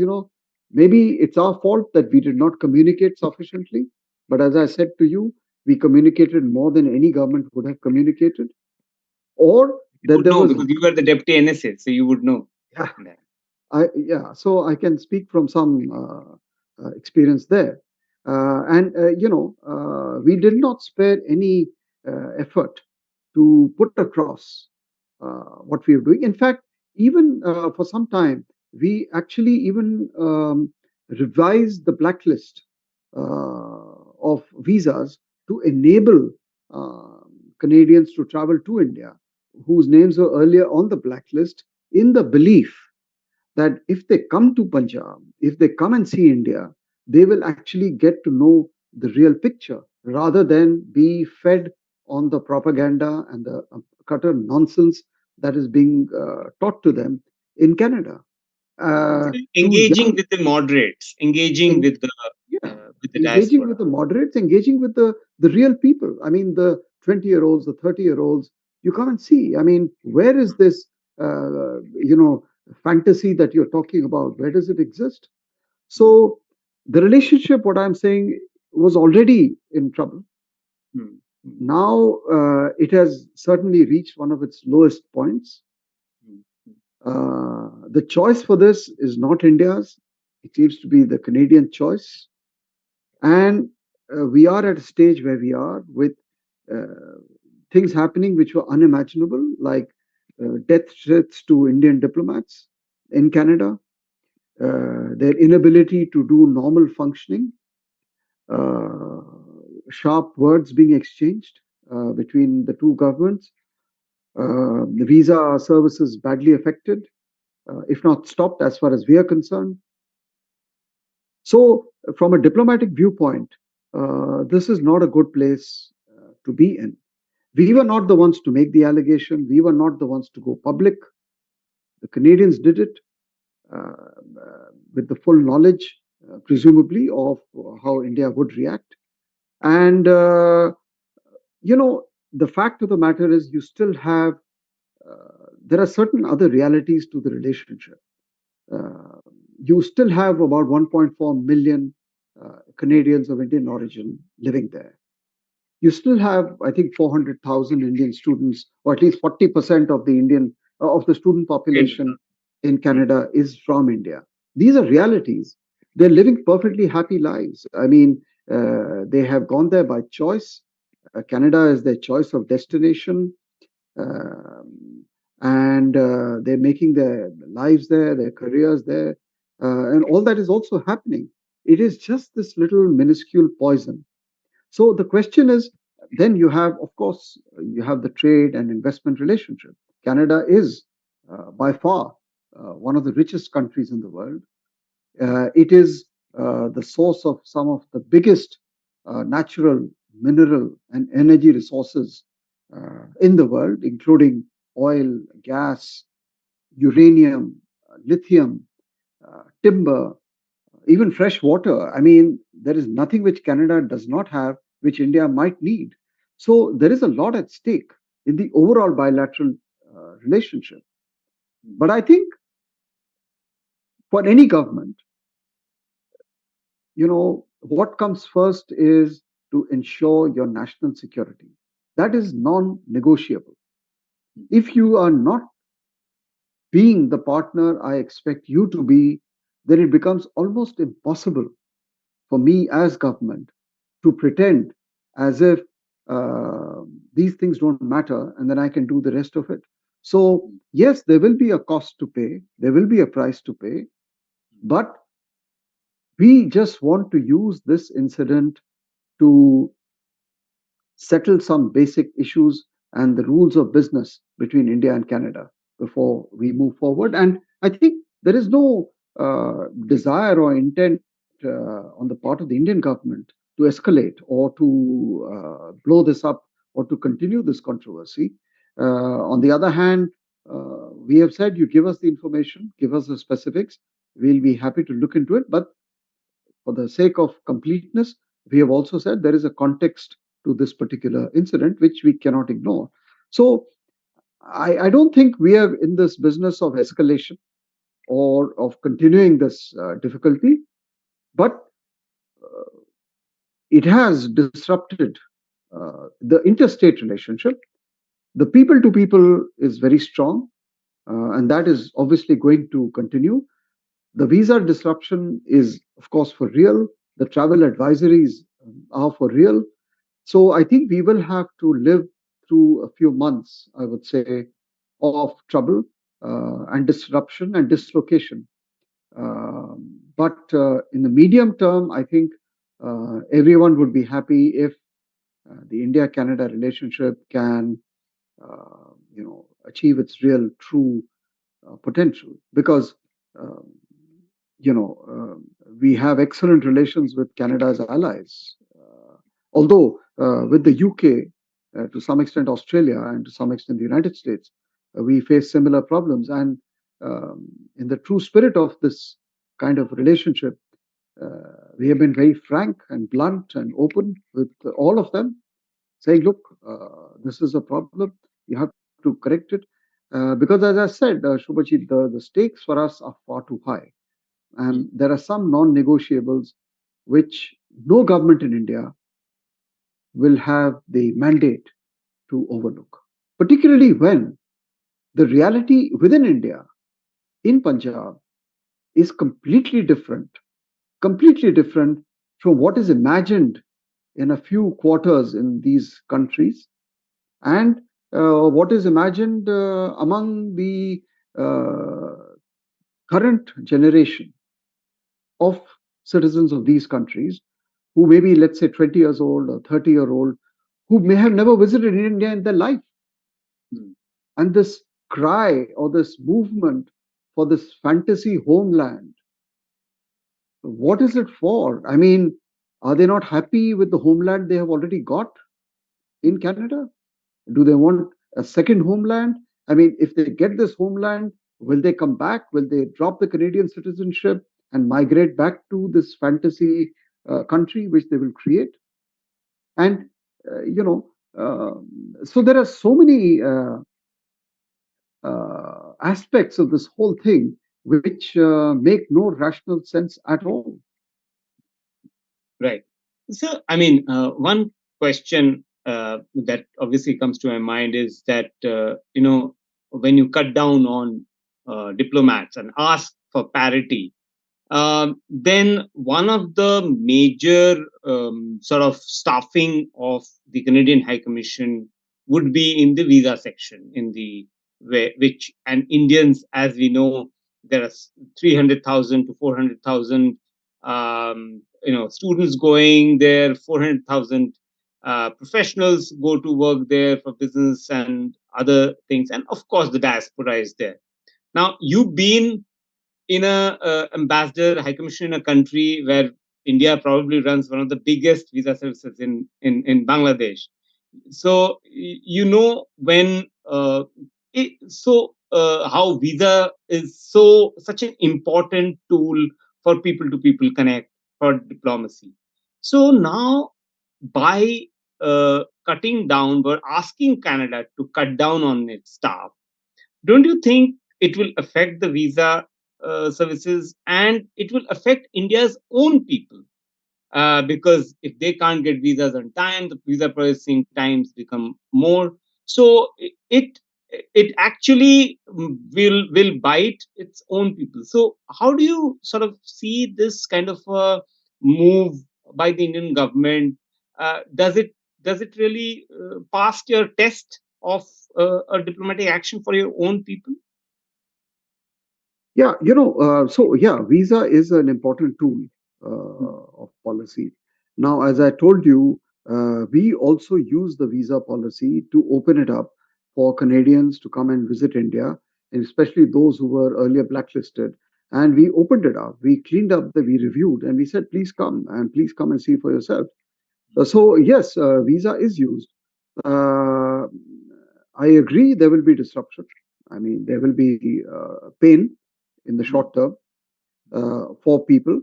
S2: maybe it's our fault that we did not communicate sufficiently. But as I said to you, we communicated more than any government would have communicated. Or that there was.
S3: Because you were the deputy NSA, so you would know.
S2: Yeah. So I can speak from some experience there. We did not spare any effort to put across what we are doing. In fact, even for some time, we actually even revised the blacklist of visas to enable Canadians to travel to India, whose names were earlier on the blacklist, in the belief that if they come to Punjab, if they come and see India, they will actually get to know the real picture rather than be fed on the propaganda and the utter nonsense that is being taught to them in Canada.
S3: Engaging with the moderates, engaging with the
S2: engaging
S3: diaspora.
S2: with the moderates, engaging with the real people. I mean, the 20-year-olds, the 30-year-olds. You come and see. I mean, where is this, fantasy that you're talking about? Where does it exist? So the relationship, what I'm saying, was already in trouble. Now it has certainly reached one of its lowest points. The choice for this is not India's. It seems to be the Canadian choice. And we are at a stage where we are with things happening which were unimaginable, like death threats to Indian diplomats in Canada, their inability to do normal functioning, sharp words being exchanged between the two governments, the visa services badly affected, if not stopped as far as we are concerned. So, from a diplomatic viewpoint, this is not a good place to be in. We were not the ones to make the allegation. We were not the ones to go public. The Canadians did it with the full knowledge, presumably, of how India would react. And, the fact of the matter is you still have, there are certain other realities to the relationship. You still have about 1.4 million Canadians of Indian origin living there. You still have, I think, 400,000 Indian students, or at least 40% of the student population in Canada is from India. These are realities. They're living perfectly happy lives. I mean, they have gone there by choice. Canada is their choice of destination. And they're making their lives there, their careers there. And all that is also happening. It is just this little minuscule poison. So the question is, then you have, of course, you have the trade and investment relationship. Canada is by far one of the richest countries in the world. It is the source of some of the biggest natural, mineral, and energy resources in the world, including oil, gas, uranium, lithium, timber, even fresh water. I mean, there is nothing which Canada does not have, which India might need. So there is a lot at stake in the overall bilateral relationship. But I think for any government, what comes first is to ensure your national security. That is non-negotiable. If you are not being the partner I expect you to be, then it becomes almost impossible for me as government to pretend as if these things don't matter, and then I can do the rest of it. So yes, there will be a cost to pay, there will be a price to pay, but we just want to use this incident to settle some basic issues and the rules of business between India and Canada before we move forward. And I think there is no desire or intent on the part of the Indian government to escalate or to blow this up or to continue this controversy. On the other hand, we have said, you give us the information, give us the specifics, we'll be happy to look into it. But for the sake of completeness, we have also said there is a context to this particular incident which we cannot ignore. So I don't think we are in this business of escalation or of continuing this difficulty, but it has disrupted the interstate relationship. The people to people is very strong, and that is obviously going to continue. The visa disruption is, of course, for real. The travel advisories are for real. So I think we will have to live through a few months, I would say, of trouble and disruption and dislocation. But in the medium term, I think everyone would be happy if the India-Canada relationship can, achieve its real, true potential. Because we have excellent relations with Canada's allies. Although with the UK, to some extent Australia, and to some extent the United States, we face similar problems. And in the true spirit of this kind of relationship, we have been very frank and blunt and open with all of them, saying, look, this is a problem, you have to correct it. Because as I said, Shubhajit, the stakes for us are far too high. And there are some non-negotiables which no government in India will have the mandate to overlook, particularly when the reality within India, in Punjab, is completely different from what is imagined in a few quarters in these countries, and what is imagined among the current generation of citizens of these countries, who may be, let's say, 20 years old or 30-year-old, who may have never visited India in their life. And this cry or this movement for this fantasy homeland, what is it for? I mean, are they not happy with the homeland they have already got in Canada? Do they want a second homeland? I mean, if they get this homeland, will they come back? Will they drop the Canadian citizenship and migrate back to this fantasy country which they will create? And, so there are so many aspects of this whole thing which make no rational sense at all.
S3: Right. So, I mean, one question that obviously comes to my mind is that, when you cut down on diplomats and ask for parity, then one of the major sort of staffing of the Canadian High Commission would be in the visa section, and Indians, as we know, there are 300,000 to 400,000 students going there, 400,000 professionals go to work there for business and other things, and of course the diaspora is there. Now, you've been in a ambassador, high commissioner in a country where India probably runs one of the biggest visa services in Bangladesh. So when how visa is such an important tool for people to people connect, for diplomacy. So now, by cutting down, we're asking Canada to cut down on its staff. Don't you think it will affect the visa services, and it will affect India's own people? Because if they can't get visas on time, the visa processing times become more. So it actually will bite its own people. So how do you sort of see this kind of move by the Indian government? Does it does it really pass your test of a diplomatic action for your own people?
S2: Yeah, visa is an important tool of policy. Now, as I told you, we also use the visa policy to open it up for Canadians to come and visit India, and especially those who were earlier blacklisted. And we opened it up, we cleaned up, we reviewed, and we said, please come and see for yourself. So, yes, visa is used. Uh, I agree there will be disruption. I mean, there will be pain in the short term for people,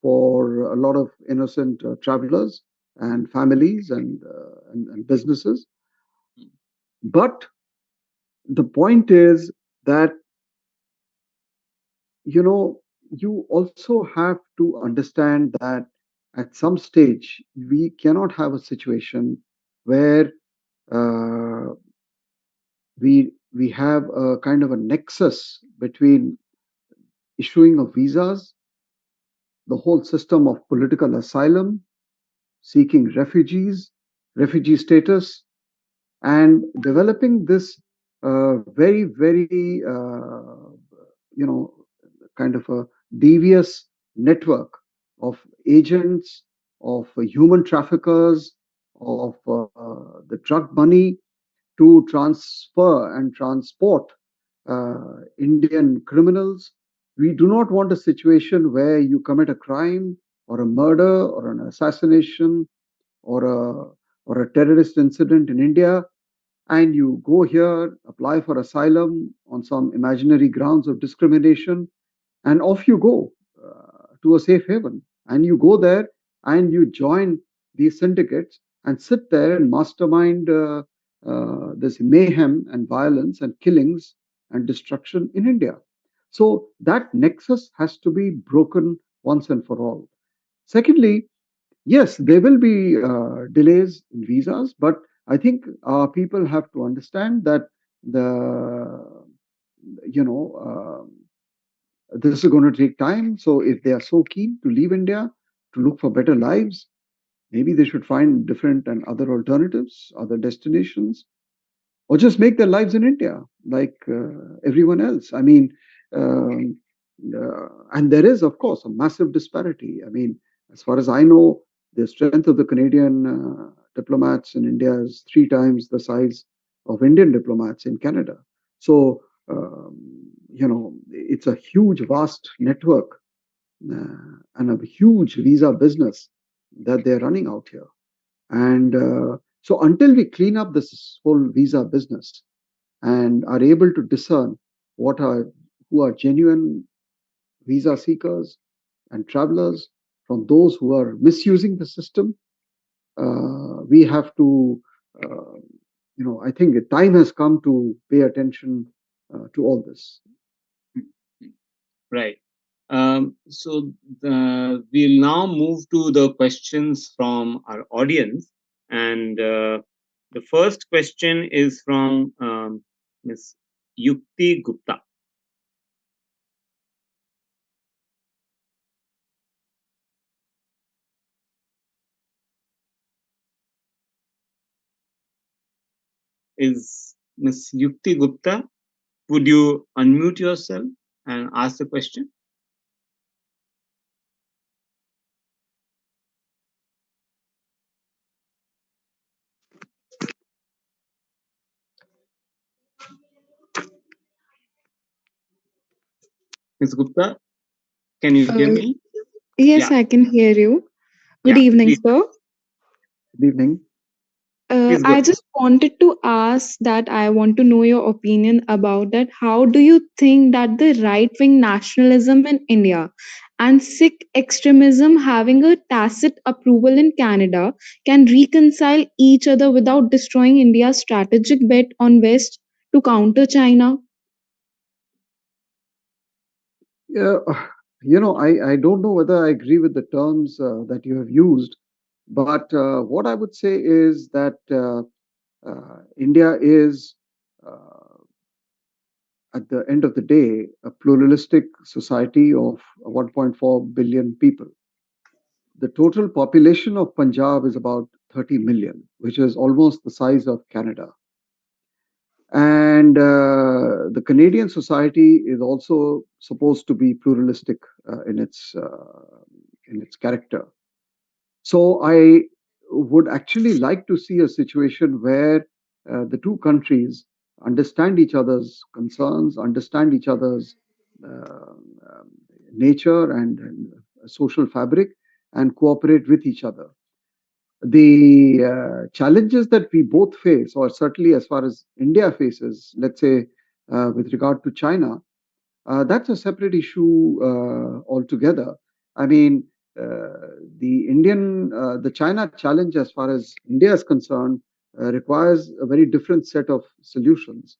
S2: for a lot of innocent travelers and families and businesses. But the point is that, you also have to understand that at some stage, we cannot have a situation where uh, we have a kind of a nexus between issuing of visas, the whole system of political asylum, seeking refugee status, and developing this very, very, kind of a devious network of agents, of human traffickers, of the drug money to transfer and transport Indian criminals. We do not want a situation where you commit a crime or a murder or an assassination or a terrorist incident in India, and you go here, apply for asylum on some imaginary grounds of discrimination, and off you go to a safe haven. And you go there and you join these syndicates and sit there and mastermind this mayhem and violence and killings and destruction in India. So that nexus has to be broken once and for all. Secondly, yes, there will be delays in visas, but I think people have to understand that the you know this is going to take time. So if they are so keen to leave India to look for better lives, maybe they should find different and other alternatives, other destinations, or just make their lives in India like everyone else. I mean, um, and there is, of course, a massive disparity. I mean, as far as I know, the strength of the Canadian diplomats in India is 3 times the size of Indian diplomats in Canada. So, it's a huge, vast network and a huge visa business that they're running out here. And so, until we clean up this whole visa business and are able to discern who are genuine visa seekers and travelers from those who are misusing the system, we have to, I think the time has come to pay attention to all this.
S3: Right. So we'll now move to the questions from our audience. And the first question is from Ms. Yukti Gupta. Is Ms. Yukti Gupta? Would you unmute yourself and ask the question? Ms. Gupta, can you hear me?
S4: Yes,
S3: Yeah.
S4: I can hear you. Good
S3: Yeah,
S4: evening,
S3: please.
S4: sir.
S2: Good evening.
S3: Please go
S4: I
S3: ahead.
S4: just wanted to ask that I want to know your opinion about that. How do you think that the right wing nationalism in India and Sikh extremism having a tacit approval in Canada can reconcile each other without destroying India's strategic bet on West to counter China?
S2: Yeah, I don't know whether I agree with the terms that you have used, but what I would say is that India is, at the end of the day, a pluralistic society of 1.4 billion people. The total population of Punjab is about 30 million, which is almost the size of Canada. And the Canadian society is also supposed to be pluralistic in its character. So I would actually like to see a situation where the two countries understand each other's concerns, understand each other's nature and social fabric, and cooperate with each other. The challenges that we both face, or certainly as far as India faces, let's say with regard to China, that's a separate issue altogether. I mean, the China challenge, as far as India is concerned, requires a very different set of solutions,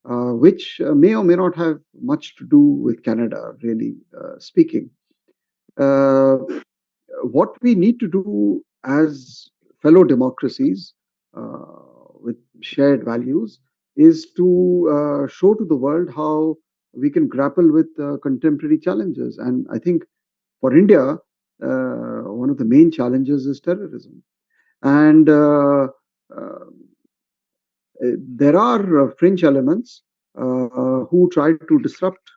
S2: which may or may not have much to do with Canada, really speaking. What we need to do as fellow democracies with shared values is to show to the world how we can grapple with contemporary challenges. And I think for India, one of the main challenges is terrorism. And there are fringe elements who try to disrupt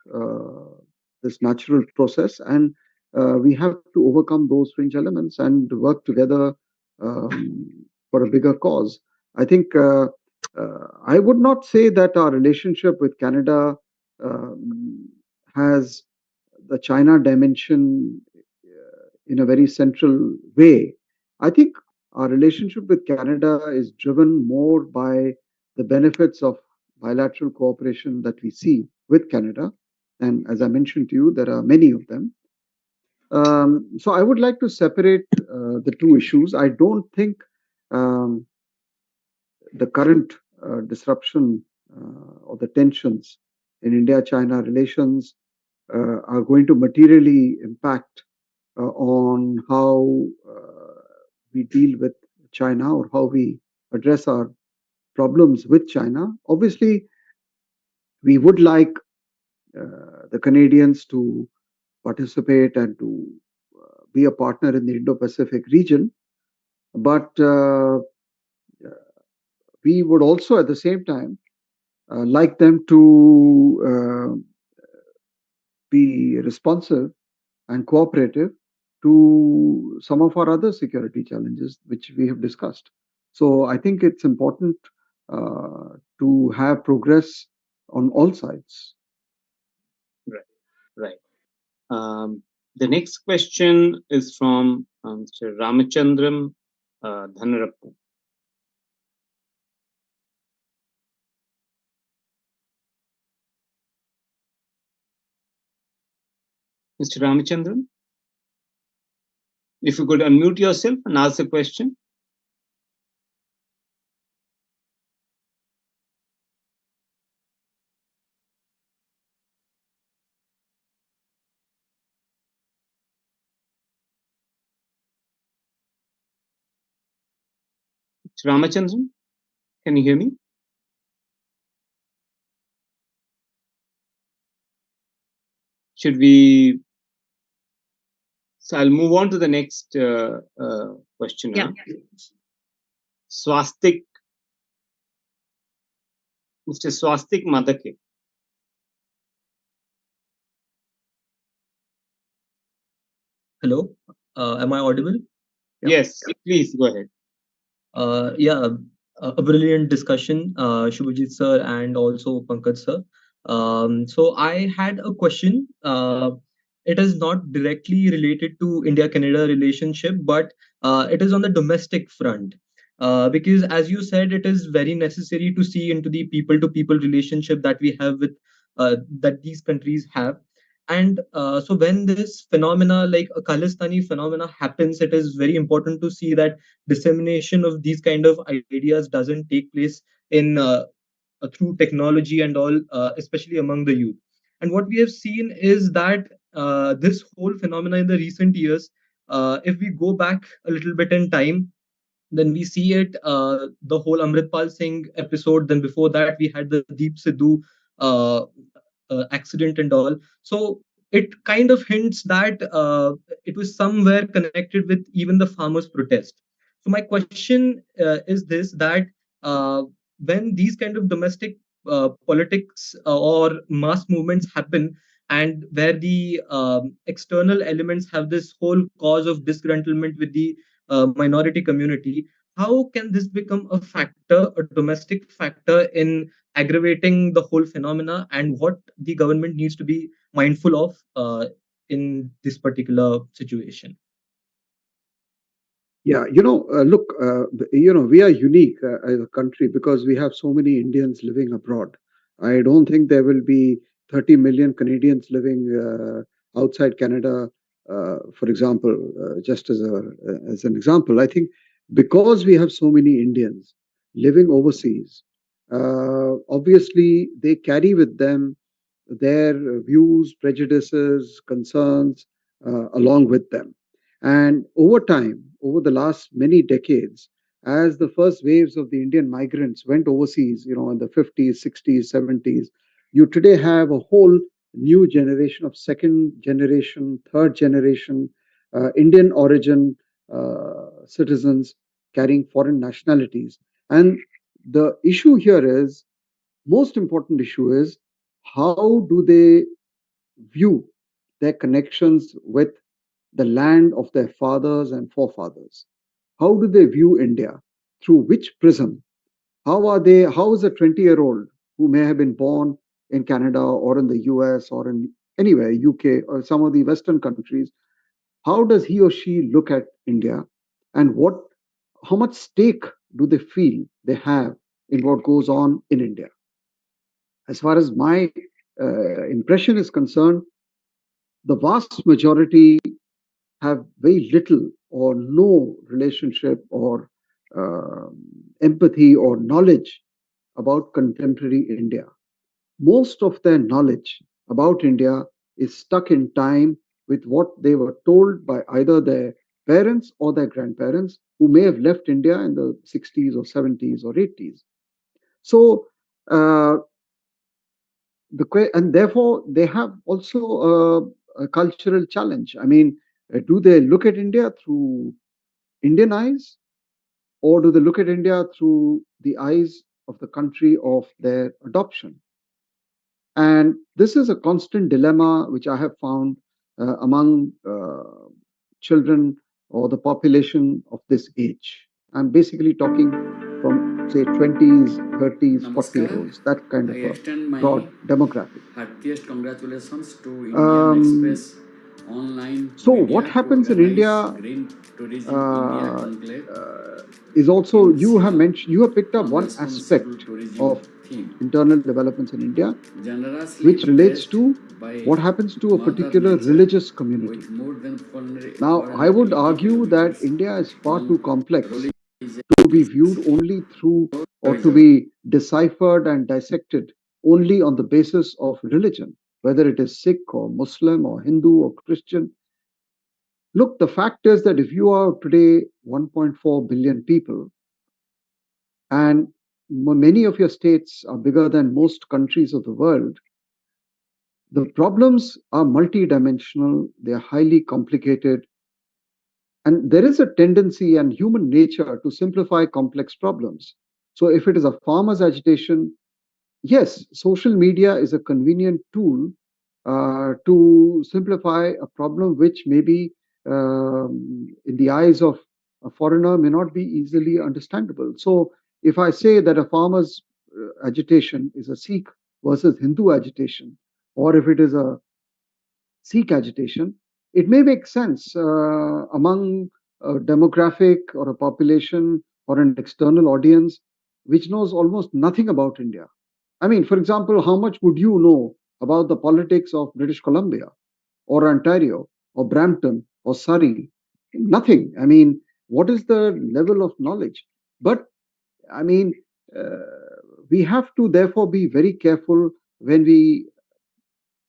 S2: this natural process, and we have to overcome those fringe elements and work together for a bigger cause. I think I would not say that our relationship with Canada has the China dimension in a very central way. I think our relationship with Canada is driven more by the benefits of bilateral cooperation that we see with Canada. And as I mentioned to you, there are many of them. So I would like to separate the two issues. I don't think the current disruption or the tensions in India-China relations are going to materially impact on how we deal with China or how we address our problems with China. Obviously, we would like the Canadians to participate and to be a partner in the Indo-Pacific region, but we would also at the same time like them to be responsive and cooperative to some of our other security challenges, which we have discussed. So I think it's important to have progress on all sides.
S3: Right. The next question is from Mr. Ramachandram Dhanarappu. Mr. Ramachandran, if you could unmute yourself and ask the question. Mr. Ramachandran, can you hear me? Should we? So I'll move on to the next question now. Yeah. Swastik, Mr. Swastik Madake.
S5: Hello, am I audible?
S3: Yes, please go ahead.
S5: Yeah, a brilliant discussion, Shubhajit sir and also Pankaj sir. So I had a question. It is not directly related to India-Canada relationship, but it is on the domestic front. Because as you said, it is very necessary to see into the people-to-people relationship that we have with that these countries have. And so when this phenomena like a Khalistani phenomena happens, it is very important to see that dissemination of these kind of ideas doesn't take place in through technology and all, especially among the youth. And what we have seen is that this whole phenomena in the recent years, if we go back a little bit in time, then we see it, the whole Amritpal Singh episode. Then before that, we had the Deep Sidhu accident and all. So it kind of hints that it was somewhere connected with even the farmers' protest. So my question is this: that when these kind of domestic politics or mass movements happen, and where the external elements have this whole cause of disgruntlement with the minority community, how can this become a factor, a domestic factor in aggravating the whole phenomena, and what the government needs to be mindful of in this particular situation?
S2: Yeah, look, we are unique as a country because we have so many Indians living abroad. I don't think there will be 30 million Canadians living outside Canada, for example, just as an example. I think because we have so many Indians living overseas, obviously they carry with them their views, prejudices, concerns along with them. And over time, over the last many decades, as the first waves of the Indian migrants went overseas, in the 50s, 60s, 70s, you today have a whole new generation of second generation, third generation Indian origin citizens carrying foreign nationalities. And the issue here is, most important issue is, how do they view their connections with the land of their fathers and forefathers? How do they view India? Through which prism? How is a 20-year-old who may have been born in Canada or in the US or in anywhere, UK or some of the Western countries, how does he or she look at India, and how much stake do they feel they have in what goes on in India? As far as my impression is concerned, the vast majority have very little or no relationship or empathy or knowledge about contemporary India. Most of their knowledge about India is stuck in time with what they were told by either their parents or their grandparents, who may have left India in the 60s or 70s or 80s. So, uh, and therefore they have also a cultural challenge. I mean, do they look at India through Indian eyes, or do they look at India through the eyes of the country of their adoption? And this is a constant dilemma which I have found among children or the population of this age. I'm basically talking from, say, 20s, 30s, 40-year-olds, that kind
S6: I
S2: of a
S6: extend my
S2: broad demographic.
S6: heartiest congratulations to Indian
S2: Um,
S6: Express online
S2: so what
S6: media to
S2: happens in
S6: organize
S2: India
S6: Green Tourism India
S2: uh,
S6: Conclave
S2: is also,
S6: in
S2: you have
S6: Shillong
S2: picked up
S6: on
S2: one
S6: responsible
S2: aspect
S6: tourism
S2: of
S6: theme,
S2: internal developments in India,
S6: generously
S2: which relates
S6: blessed
S2: to
S6: by
S2: what happens to a
S6: Mother
S2: particular
S6: Nature
S2: religious community.
S6: with more than
S2: Now, I would
S6: 480
S2: argue that
S6: kilometers
S2: India is far too
S6: long
S2: complex
S6: rolling
S2: to be viewed only through, or to
S6: tourism.
S2: be deciphered and dissected only on the basis of religion, whether it is Sikh or Muslim or Hindu or Christian. Look, the fact is that if you are today 1.4 billion people, and many of your states are bigger than most countries of the world, the problems are multidimensional, they are highly complicated, and there is a tendency and human nature to simplify complex problems. So if it is a farmer's agitation, yes, social media is a convenient tool to simplify a problem which maybe in the eyes of a foreigner may not be easily understandable. So if I say that a farmer's agitation is a Sikh versus Hindu agitation, or if it is a Sikh agitation, it may make sense among a demographic or a population or an external audience which knows almost nothing about India. I mean, for example, how much would you know about the politics of British Columbia or Ontario or Brampton or Surrey? Nothing. I mean, what is the level of knowledge? But I mean, uh, we have to therefore be very careful when we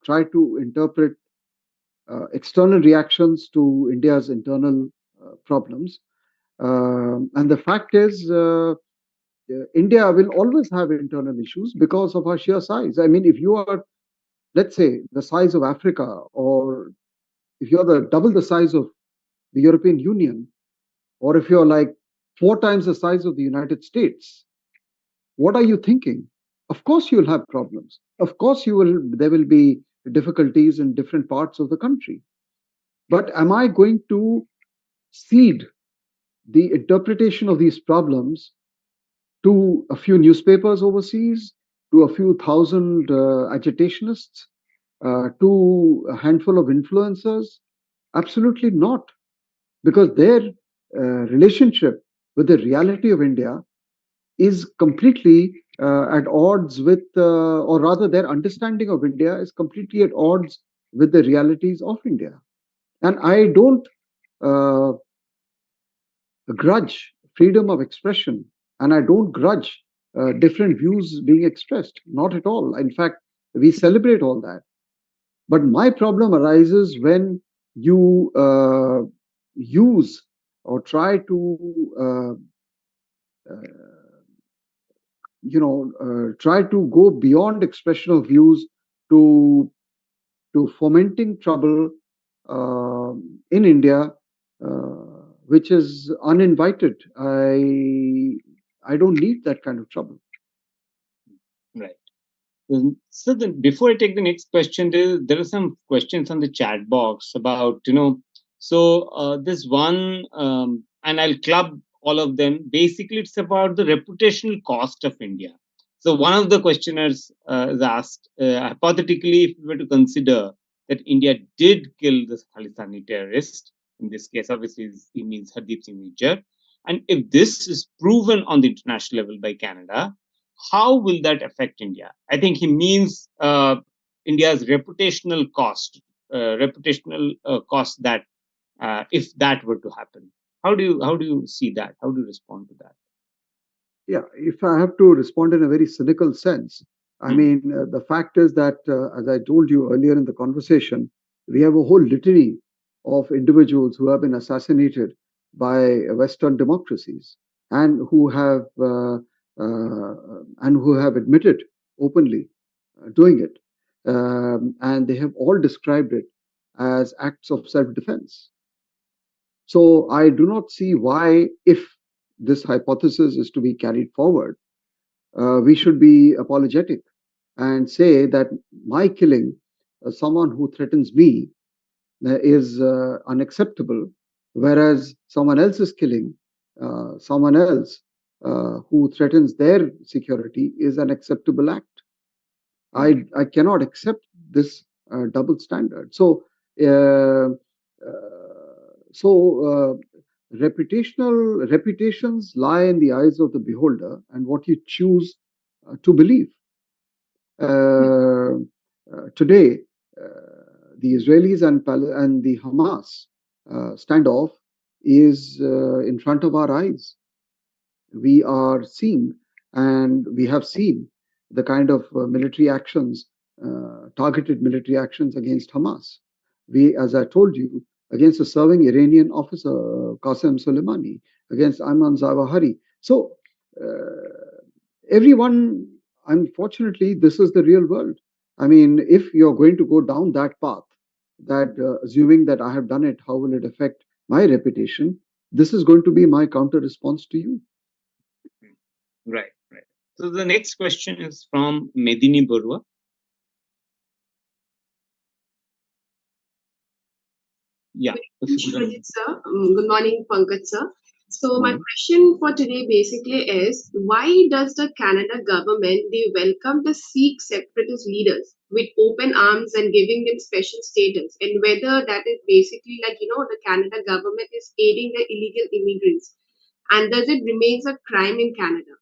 S2: try to interpret external reactions to India's internal problems. And the fact is, India will always have internal issues because of our sheer size. I mean, if you are, let's say, the size of Africa, or if you're the double the size of the European Union, or if you're like 4 times the size of the United States. What are you thinking? Of course you'll have problems. Of course there will be difficulties in different parts of the country. But am I going to cede the interpretation of these problems to a few newspapers overseas, to a few thousand agitationists, to a handful of influencers? Absolutely not, because their relationship with the reality of India is completely at odds with, or rather, their understanding of India is completely at odds with the realities of India. And I don't grudge freedom of expression, and I don't grudge different views being expressed. Not at all. In fact, we celebrate all that. But my problem arises when you use or try to try to go beyond expression of views to fomenting trouble in India, which is uninvited. I don't need that kind of trouble.
S3: Right. So then, before I take the next question, there are some questions on the chat box about, so this one, and I'll club all of them. Basically, it's about the reputational cost of India. So one of the questioners is asked, hypothetically, if we were to consider that India did kill this Khalistani terrorist, in this case, obviously, he means Hardeep Singh Nijjar, and if this is proven on the international level by Canada, how will that affect India? I think he means India's reputational cost, that if that were to happen. How do you see that? How do you respond to that?
S2: Yeah, if I have to respond in a very cynical sense, I mean, the fact is that, as I told you earlier in the conversation, we have a whole litany of individuals who have been assassinated by Western democracies and who have admitted openly doing it, and they have all described it as acts of self-defense. So I do not see why, if this hypothesis is to be carried forward, we should be apologetic and say that my killing someone who threatens me is unacceptable, whereas someone else is killing someone else who threatens their security is an acceptable act. I cannot accept this double standard. So, reputations lie in the eyes of the beholder and what you choose to believe. Today, the Israelis and the Hamas standoff is in front of our eyes. We are seeing, and we have seen, the kind of military actions, targeted military actions against Hamas. We, as I told you, against a serving Iranian officer, Qasem Soleimani, against Ayman Zawahiri. So, everyone, unfortunately, this is the real world. I mean, if you're going to go down that path, that assuming that I have done it, how will it affect my reputation? This is going to be my counter response to you.
S3: Right. So the next question is from Medini Barua. Yeah.
S7: Shubhajit sir. Good morning, Pankaj sir. So my question for today basically is, why does the Canada government, they welcome the Sikh separatist leaders with open arms and giving them special status, and whether that is basically like, the Canada government is aiding the illegal immigrants, and does it remains a crime in Canada?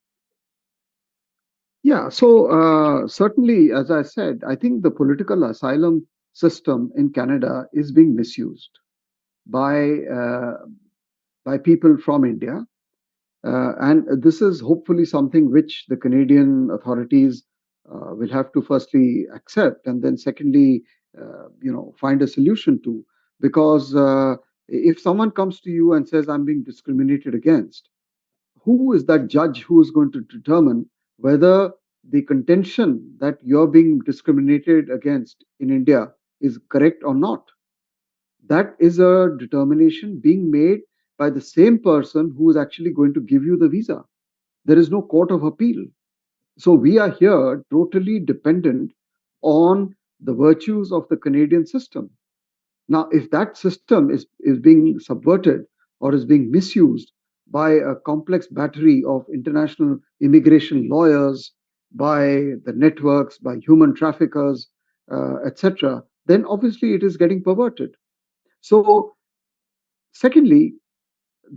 S2: Yeah, so certainly, as I said, I think the political asylum system in Canada is being misused by people from India. And this is hopefully something which the Canadian authorities will have to firstly accept, and then secondly, find a solution to. Because if someone comes to you and says, I'm being discriminated against, who is that judge who is going to determine whether the contention that you're being discriminated against in India is correct or not? That is a determination being made by the same person who is actually going to give you the visa. There is no court of appeal. So we are here totally dependent on the virtues of the Canadian system. Now, if that system is being subverted or is being misused by a complex battery of international immigration lawyers, by the networks, by human traffickers, etc., then obviously it is getting perverted. So, secondly,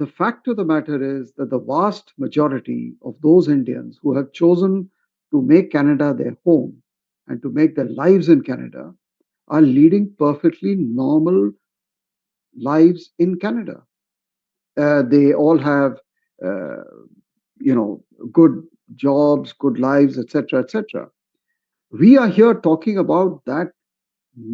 S2: the fact of the matter is that the vast majority of those Indians who have chosen to make Canada their home and to make their lives in Canada are leading perfectly normal lives in Canada. They all have, uh, good jobs, good lives, etc., etc. We are here talking about that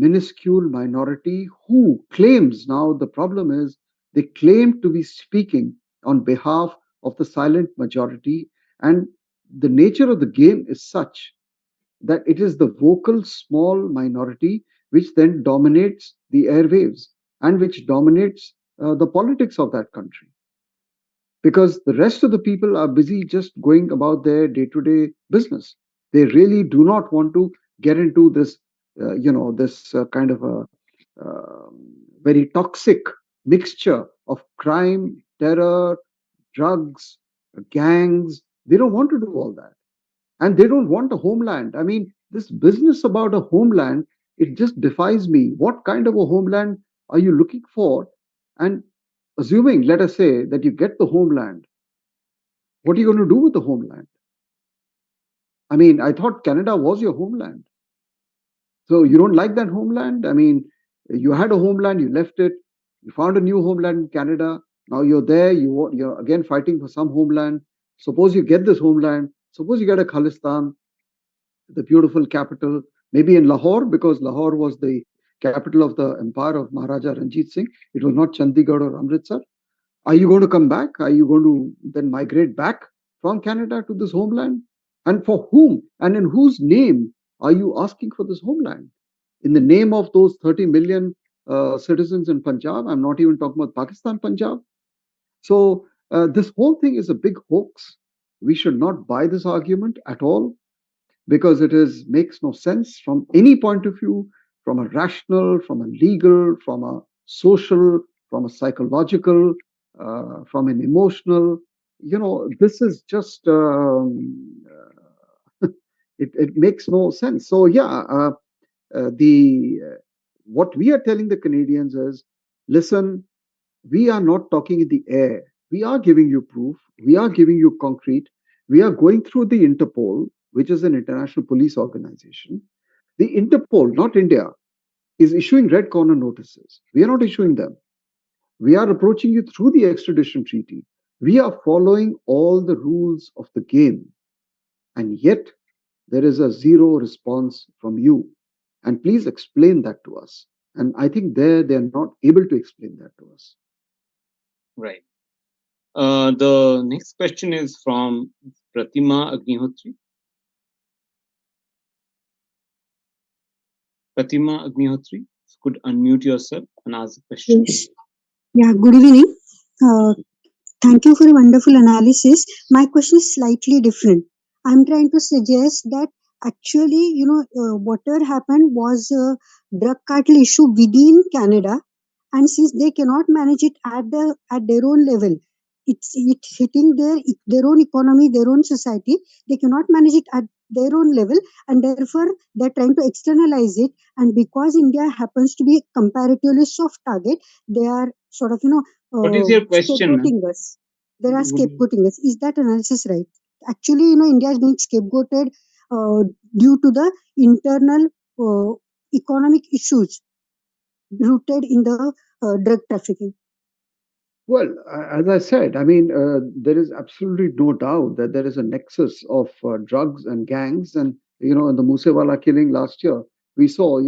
S2: minuscule minority who claims, now the problem is they claim to be speaking on behalf of the silent majority, and the nature of the game is such that it is the vocal small minority which then dominates the airwaves and which dominates the politics of that country, because the rest of the people are busy just going about their day-to-day business. They really do not want to get into this, this kind of a very toxic mixture of crime, terror, drugs, gangs. They don't want to do all that. And they don't want a homeland. I mean, this business about a homeland, it just defies me. What kind of a homeland are you looking for? And assuming, let us say, that you get the homeland, what are you going to do with the homeland? I mean, I thought Canada was your homeland. So you don't like that homeland? I mean, you had a homeland, you left it, you found a new homeland in Canada. Now you're there, you're again fighting for some homeland. Suppose you get this homeland, suppose you get a Khalistan, the beautiful capital, maybe in Lahore, because Lahore was the capital of the empire of Maharaja Ranjit Singh. It was not Chandigarh or Amritsar. Are you going to come back? Are you going to then migrate back from Canada to this homeland? And for whom? And in whose name are you asking for this homeland? In the name of those 30 million citizens in Punjab? I'm not even talking about Pakistan, Punjab. So this whole thing is a big hoax. We should not buy this argument at all, because it makes no sense from any point of view, from a rational, from a legal, from a social, from a psychological, from an emotional. This is just it makes no sense. So yeah, the what we are telling the Canadians is, listen, we are not talking in the air. We are giving you proof. We are giving you concrete. We are going through the Interpol, which is an international police organization. The Interpol, not India, is issuing red corner notices. We are not issuing them. We are approaching you through the extradition treaty. We are following all the rules of the game. And yet, there is a zero response from you. And please explain that to us. And I think they're not able to explain that to us.
S3: Right. The next question is from Pratima Agnihotri. Pratima Agnihotri, could unmute yourself and ask the question.
S8: Yes. Yeah, good evening. Thank you for a wonderful analysis. My question is slightly different. I'm trying to suggest that actually, whatever happened was a drug cartel issue within Canada, and since they cannot manage it at their own level, it's hitting their own economy, their own society. They cannot manage it at their own level, and therefore they're trying to externalize it. And because India happens to be a comparatively soft target, they are sort of
S3: What is your question?
S8: scapegoating us. They are scapegoating us. Is that analysis right? Actually, India is being scapegoated due to the internal economic issues rooted in the drug trafficking.
S2: Well, as I said, I mean, there is absolutely no doubt that there is a nexus of drugs and gangs. And, in the Musewala killing last year, we saw,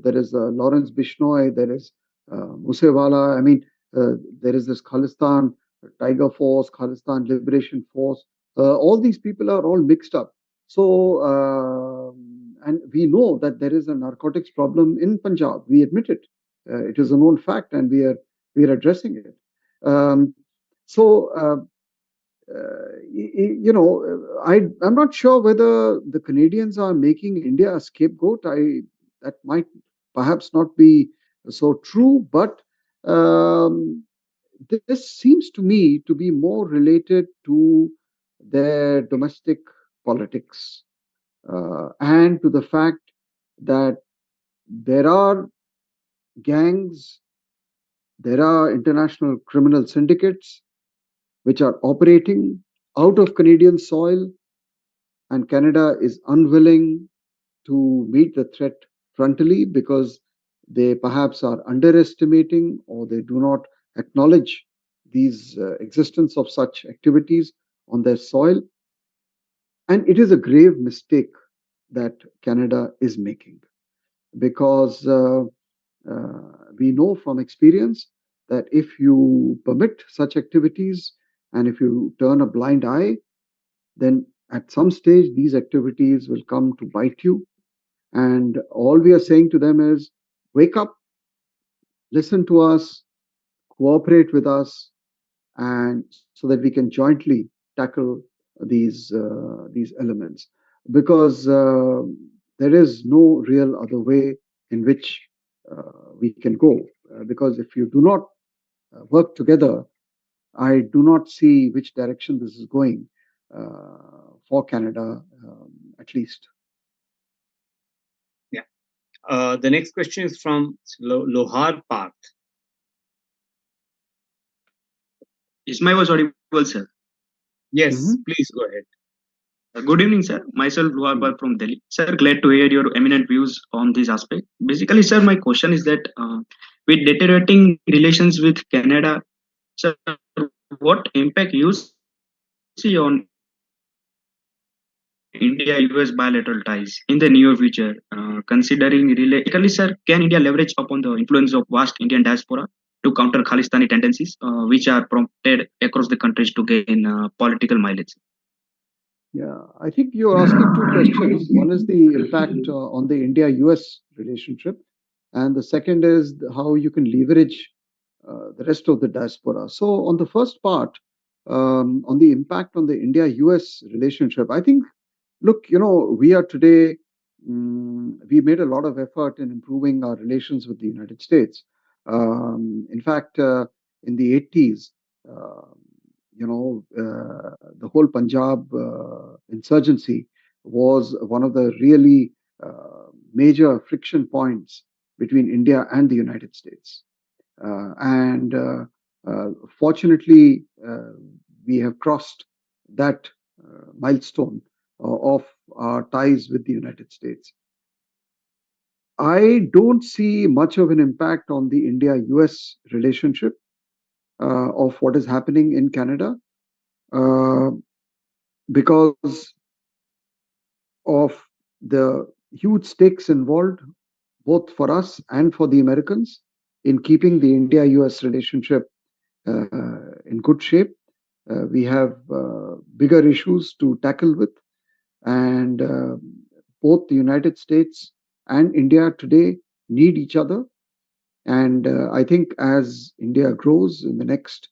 S2: there is Lawrence Bishnoi, there is Musewala. I mean, there is this Khalistan Tiger Force, Khalistan Liberation Force. All these people are all mixed up. So, and we know that there is a narcotics problem in Punjab. We admit it. It is a known fact, and we are addressing it. Um, so, I'm not sure whether the Canadians are making India a scapegoat. That might perhaps not be so true, but um, this seems to me to be more related to their domestic politics and to the fact that there are gangs, there are international criminal syndicates which are operating out of Canadian soil, and Canada is unwilling to meet the threat frontally because they perhaps are underestimating or they do not acknowledge these existence of such activities on their soil. And it is a grave mistake that Canada is making because we know from experience that if you permit such activities and if you turn a blind eye, then at some stage these activities will come to bite you. And all we are saying to them is wake up, listen to us, cooperate with us, and so that we can jointly tackle these elements. Because there is no real other way in which we can go. Because if you do not work together, I do not see which direction this is going for Canada, at least.
S3: Yeah. The next question is from Lohar Park.
S9: Is my voice audible, sir?
S3: Yes, please go ahead.
S9: Good evening, sir. Myself, Luar from Delhi. Sir, glad to hear your eminent views on this aspect. Basically, sir, my question is that with deteriorating relations with Canada, sir, what impact you see on India-US bilateral ties in the near future? Considering, sir, can India leverage upon the influence of vast Indian diaspora to counter Khalistani tendencies, which are prompted across the countries to gain political mileage?
S2: Yeah, I think you're asking two questions. One is the impact on the India-US relationship, and the second is how you can leverage the rest of the diaspora. So, on the first part, on the impact on the India-US relationship, I think, look, we are today, we made a lot of effort in improving our relations with the United States. In fact, in the 80s, the whole Punjab insurgency was one of the really major friction points between India and the United States. And fortunately, we have crossed that milestone of our ties with the United States. I don't see much of an impact on the India-US relationship of what is happening in Canada. Because of the huge stakes involved, both for us and for the Americans, in keeping the India-US relationship in good shape. We have bigger issues to tackle with, and both the United States and India today need each other. And I think as India grows in the next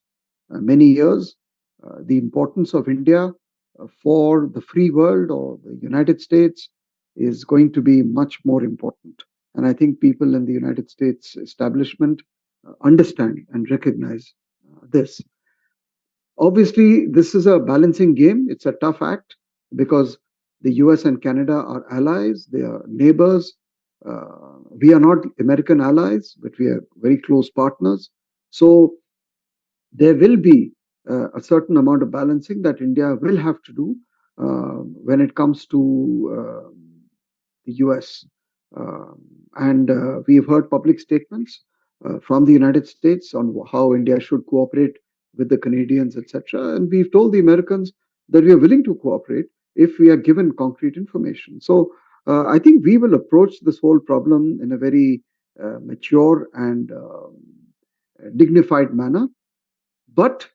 S2: many years, the importance of India for the free world or the United States is going to be much more important. And I think people in the United States establishment understand and recognize this. Obviously, this is a balancing game. It's a tough act because the US and Canada are allies, they are neighbors. We are not American allies, but we are very close partners. So there will be a certain amount of balancing that India will have to do when it comes to the US. And we've heard public statements from the United States on how India should cooperate with the Canadians, etc. And we've told the Americans that we are willing to cooperate if we are given concrete information. So I think we will approach this whole problem in a very mature and dignified manner, but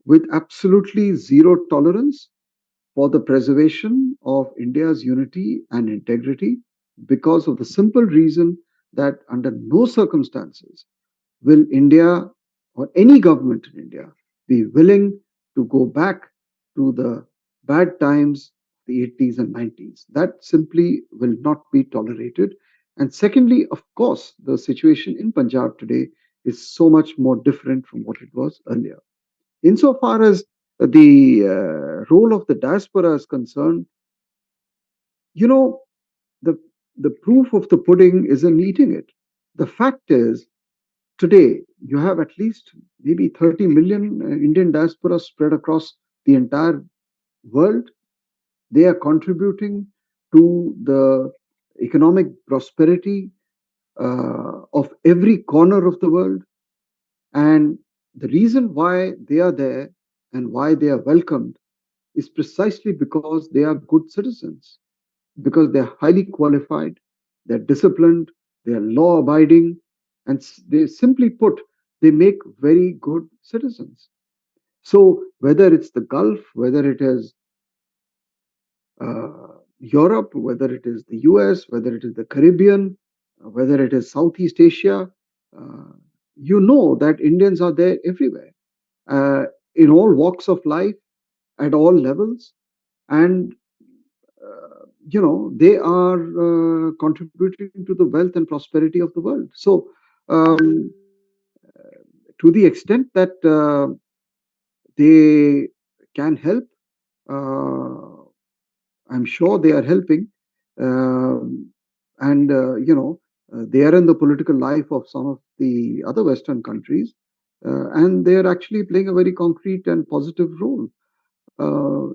S2: with absolutely zero tolerance for the preservation of India's unity and integrity, because of the simple reason that under no circumstances will India or any government in India be willing to go back to the bad times, the 80s and 90s. That simply will not be tolerated. And secondly, of course, the situation in Punjab today is so much more different from what it was earlier. Insofar as the role of the diaspora is concerned, you know, the, the proof of the pudding is in eating it. The fact is, today, you have at least maybe 30 million Indian diaspora spread across the entire world. They are contributing to the economic prosperity of every corner of the world. And the reason why they are there and why they are welcomed is precisely because they are good citizens, because they're highly qualified, they're disciplined, they're law abiding, and they simply put, they make very good citizens. So whether it's the Gulf, whether it is Europe, whether it is the US, whether it is the Caribbean, whether it is Southeast Asia, uh, you know that Indians are there everywhere, uh, in all walks of life, at all levels, and they are contributing to the wealth and prosperity of the world. So um, to the extent that they can help, uh, I'm sure they are helping. And they are in the political life of some of the other Western countries, and they are actually playing a very concrete and positive role.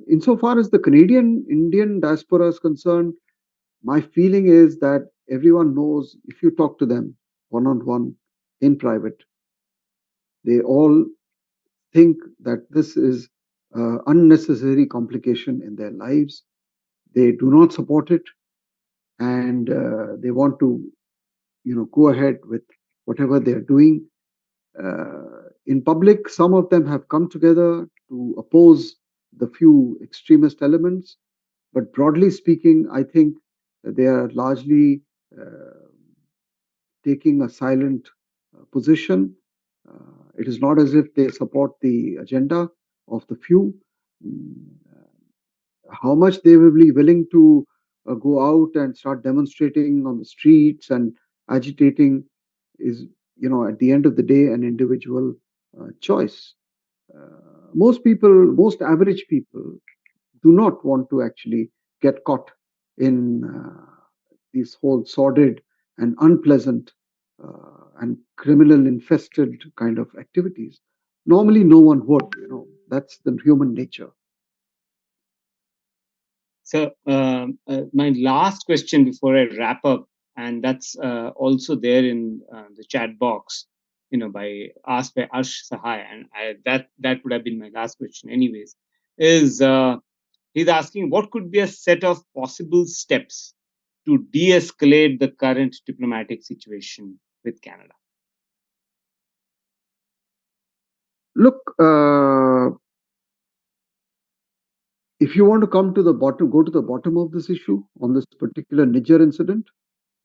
S2: Insofar as the Canadian Indian diaspora is concerned, my feeling is that everyone knows, if you talk to them one on one in private, they all think that this is unnecessary complication in their lives. They do not support it, and they want to, go ahead with whatever they are doing. In public, some of them have come together to oppose the few extremist elements, but broadly speaking, I think they are largely taking a silent position. It is not as if they support the agenda of the few. Mm, How much they will be willing to go out and start demonstrating on the streets and agitating is, at the end of the day, an individual choice. Most average people do not want to actually get caught in these whole sordid and unpleasant and criminal infested kind of activities. Normally, no one would, that's the human nature.
S3: So my last question before I wrap up, and that's also there in the chat box, by asked by Arsh Sahai, and that would have been my last question anyways, is he's asking what could be a set of possible steps to de-escalate the current diplomatic situation with Canada.
S2: Look, if you want to go to the bottom of this issue on this particular Nijjar incident,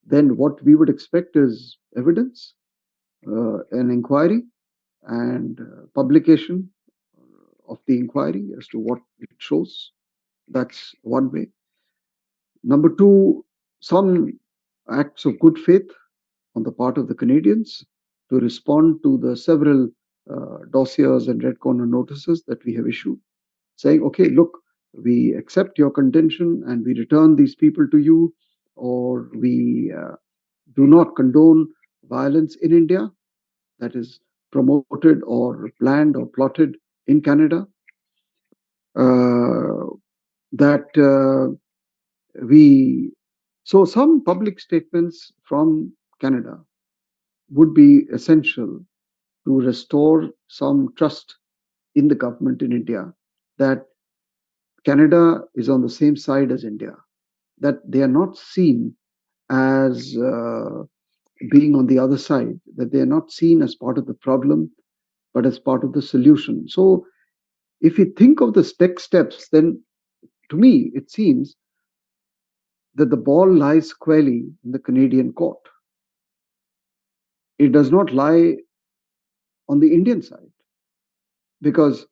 S2: then what we would expect is evidence, an inquiry, and publication of the inquiry as to what it shows. That's one way. Number two, some acts of good faith on the part of the Canadians to respond to the several dossiers and red corner notices that we have issued, saying, okay, look, we accept your contention and we return these people to you, or we do not condone violence in India that is promoted or planned or plotted in Canada. So some public statements from Canada would be essential to restore some trust in the government in India that Canada is on the same side as India, that they are not seen as being on the other side, that they are not seen as part of the problem, but as part of the solution. So if you think of the next steps, then to me, it seems that the ball lies squarely in the Canadian court. It does not lie on the Indian side, because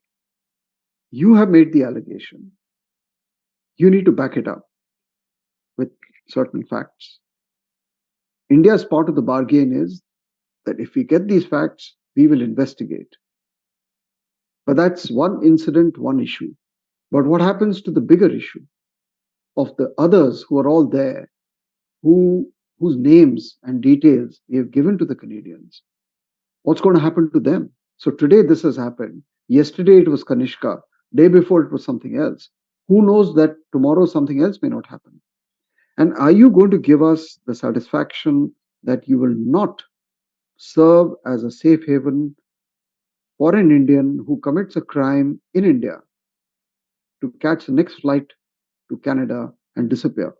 S2: you have made the allegation. You need to back it up with certain facts. India's part of the bargain is that if we get these facts, we will investigate. But that's one incident, one issue. But what happens to the bigger issue of the others who are all there, whose names and details we have given to the Canadians? What's going to happen to them? So today this has happened. Yesterday it was Kanishka. Day before it was something else. Who knows that tomorrow something else may not happen? And are you going to give us the satisfaction that you will not serve as a safe haven for an Indian who commits a crime in India to catch the next flight to Canada and disappear,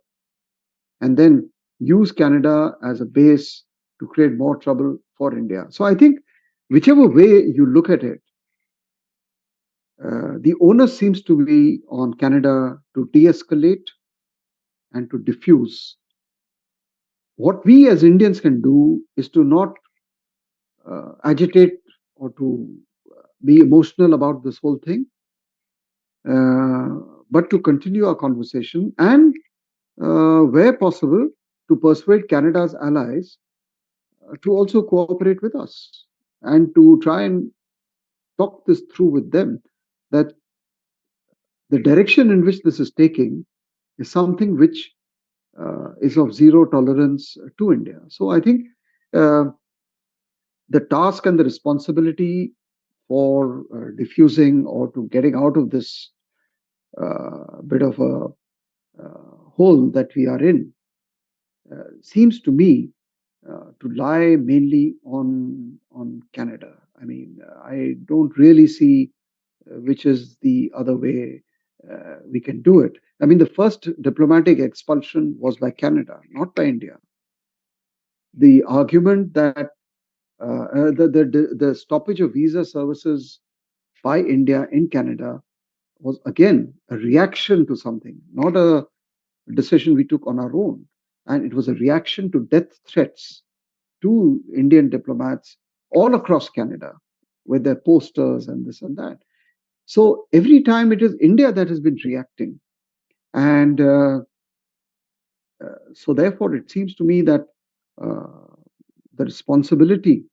S2: and then use Canada as a base to create more trouble for India? So I think whichever way you look at it, the onus seems to be on Canada to de-escalate and to diffuse. What we as Indians can do is to not agitate or to be emotional about this whole thing, but to continue our conversation and, where possible, to persuade Canada's allies to also cooperate with us and to try and talk this through with them, that the direction in which this is taking is something which is of zero tolerance to India. So I think the task and the responsibility for diffusing or to getting out of this bit of a hole that we are in seems to me to lie mainly on Canada. I mean, I don't really see which is the other way we can do it. I mean, the first diplomatic expulsion was by Canada, not by India. The argument that the stoppage of visa services by India in Canada was again a reaction to something, not a decision we took on our own. And it was a reaction to death threats to Indian diplomats all across Canada with their posters and this and that. So every time it is India that has been reacting. And so therefore, it seems to me that the responsibility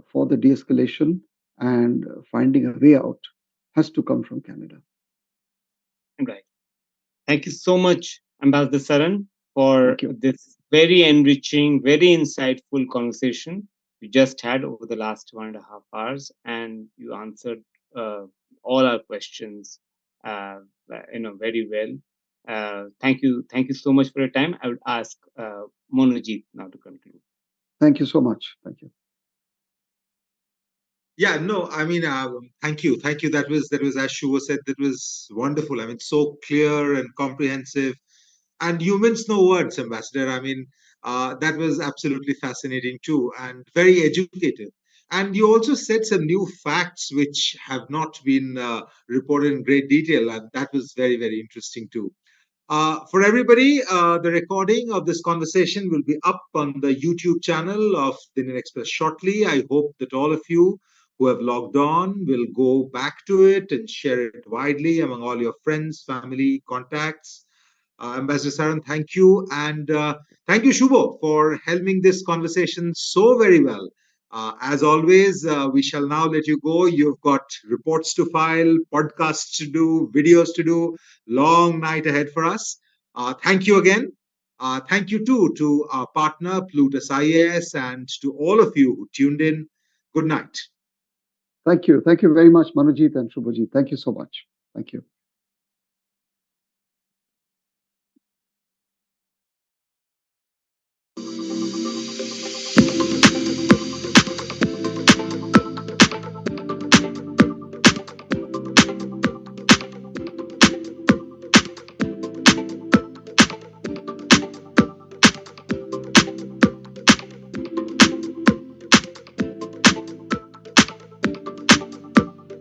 S2: for the de-escalation and finding a way out has to come from Canada.
S3: Right. Thank you so much, Ambassador Saran, for this very enriching, very insightful conversation we just had over the last 1.5 hours, and you answered all our questions, very well. Thank you so much for your time. I would ask Monojit now to conclude.
S2: Thank you so much. Thank you.
S1: Yeah, no, I mean, thank you. That was, as Shubha said, that was wonderful. I mean, so clear and comprehensive. And you mince no words, Ambassador. I mean, that was absolutely fascinating too, and very educative. And you also said some new facts which have not been reported in great detail, and that was very, very interesting too. For everybody, the recording of this conversation will be up on the YouTube channel of the Indian Express shortly. I hope that all of you who have logged on will go back to it and share it widely among all your friends, family, contacts. Ambassador Saran, thank you. And thank you, Shubho, for helming this conversation so very well. As always, we shall now let you go. You've got reports to file, podcasts to do, videos to do. Long night ahead for us. Thank you again. Thank you too to our partner, Plutus IAS, and to all of you who tuned in. Good night.
S2: Thank you. Thank you very much, Manojit and Shubhajit. Thank you so much. Thank you.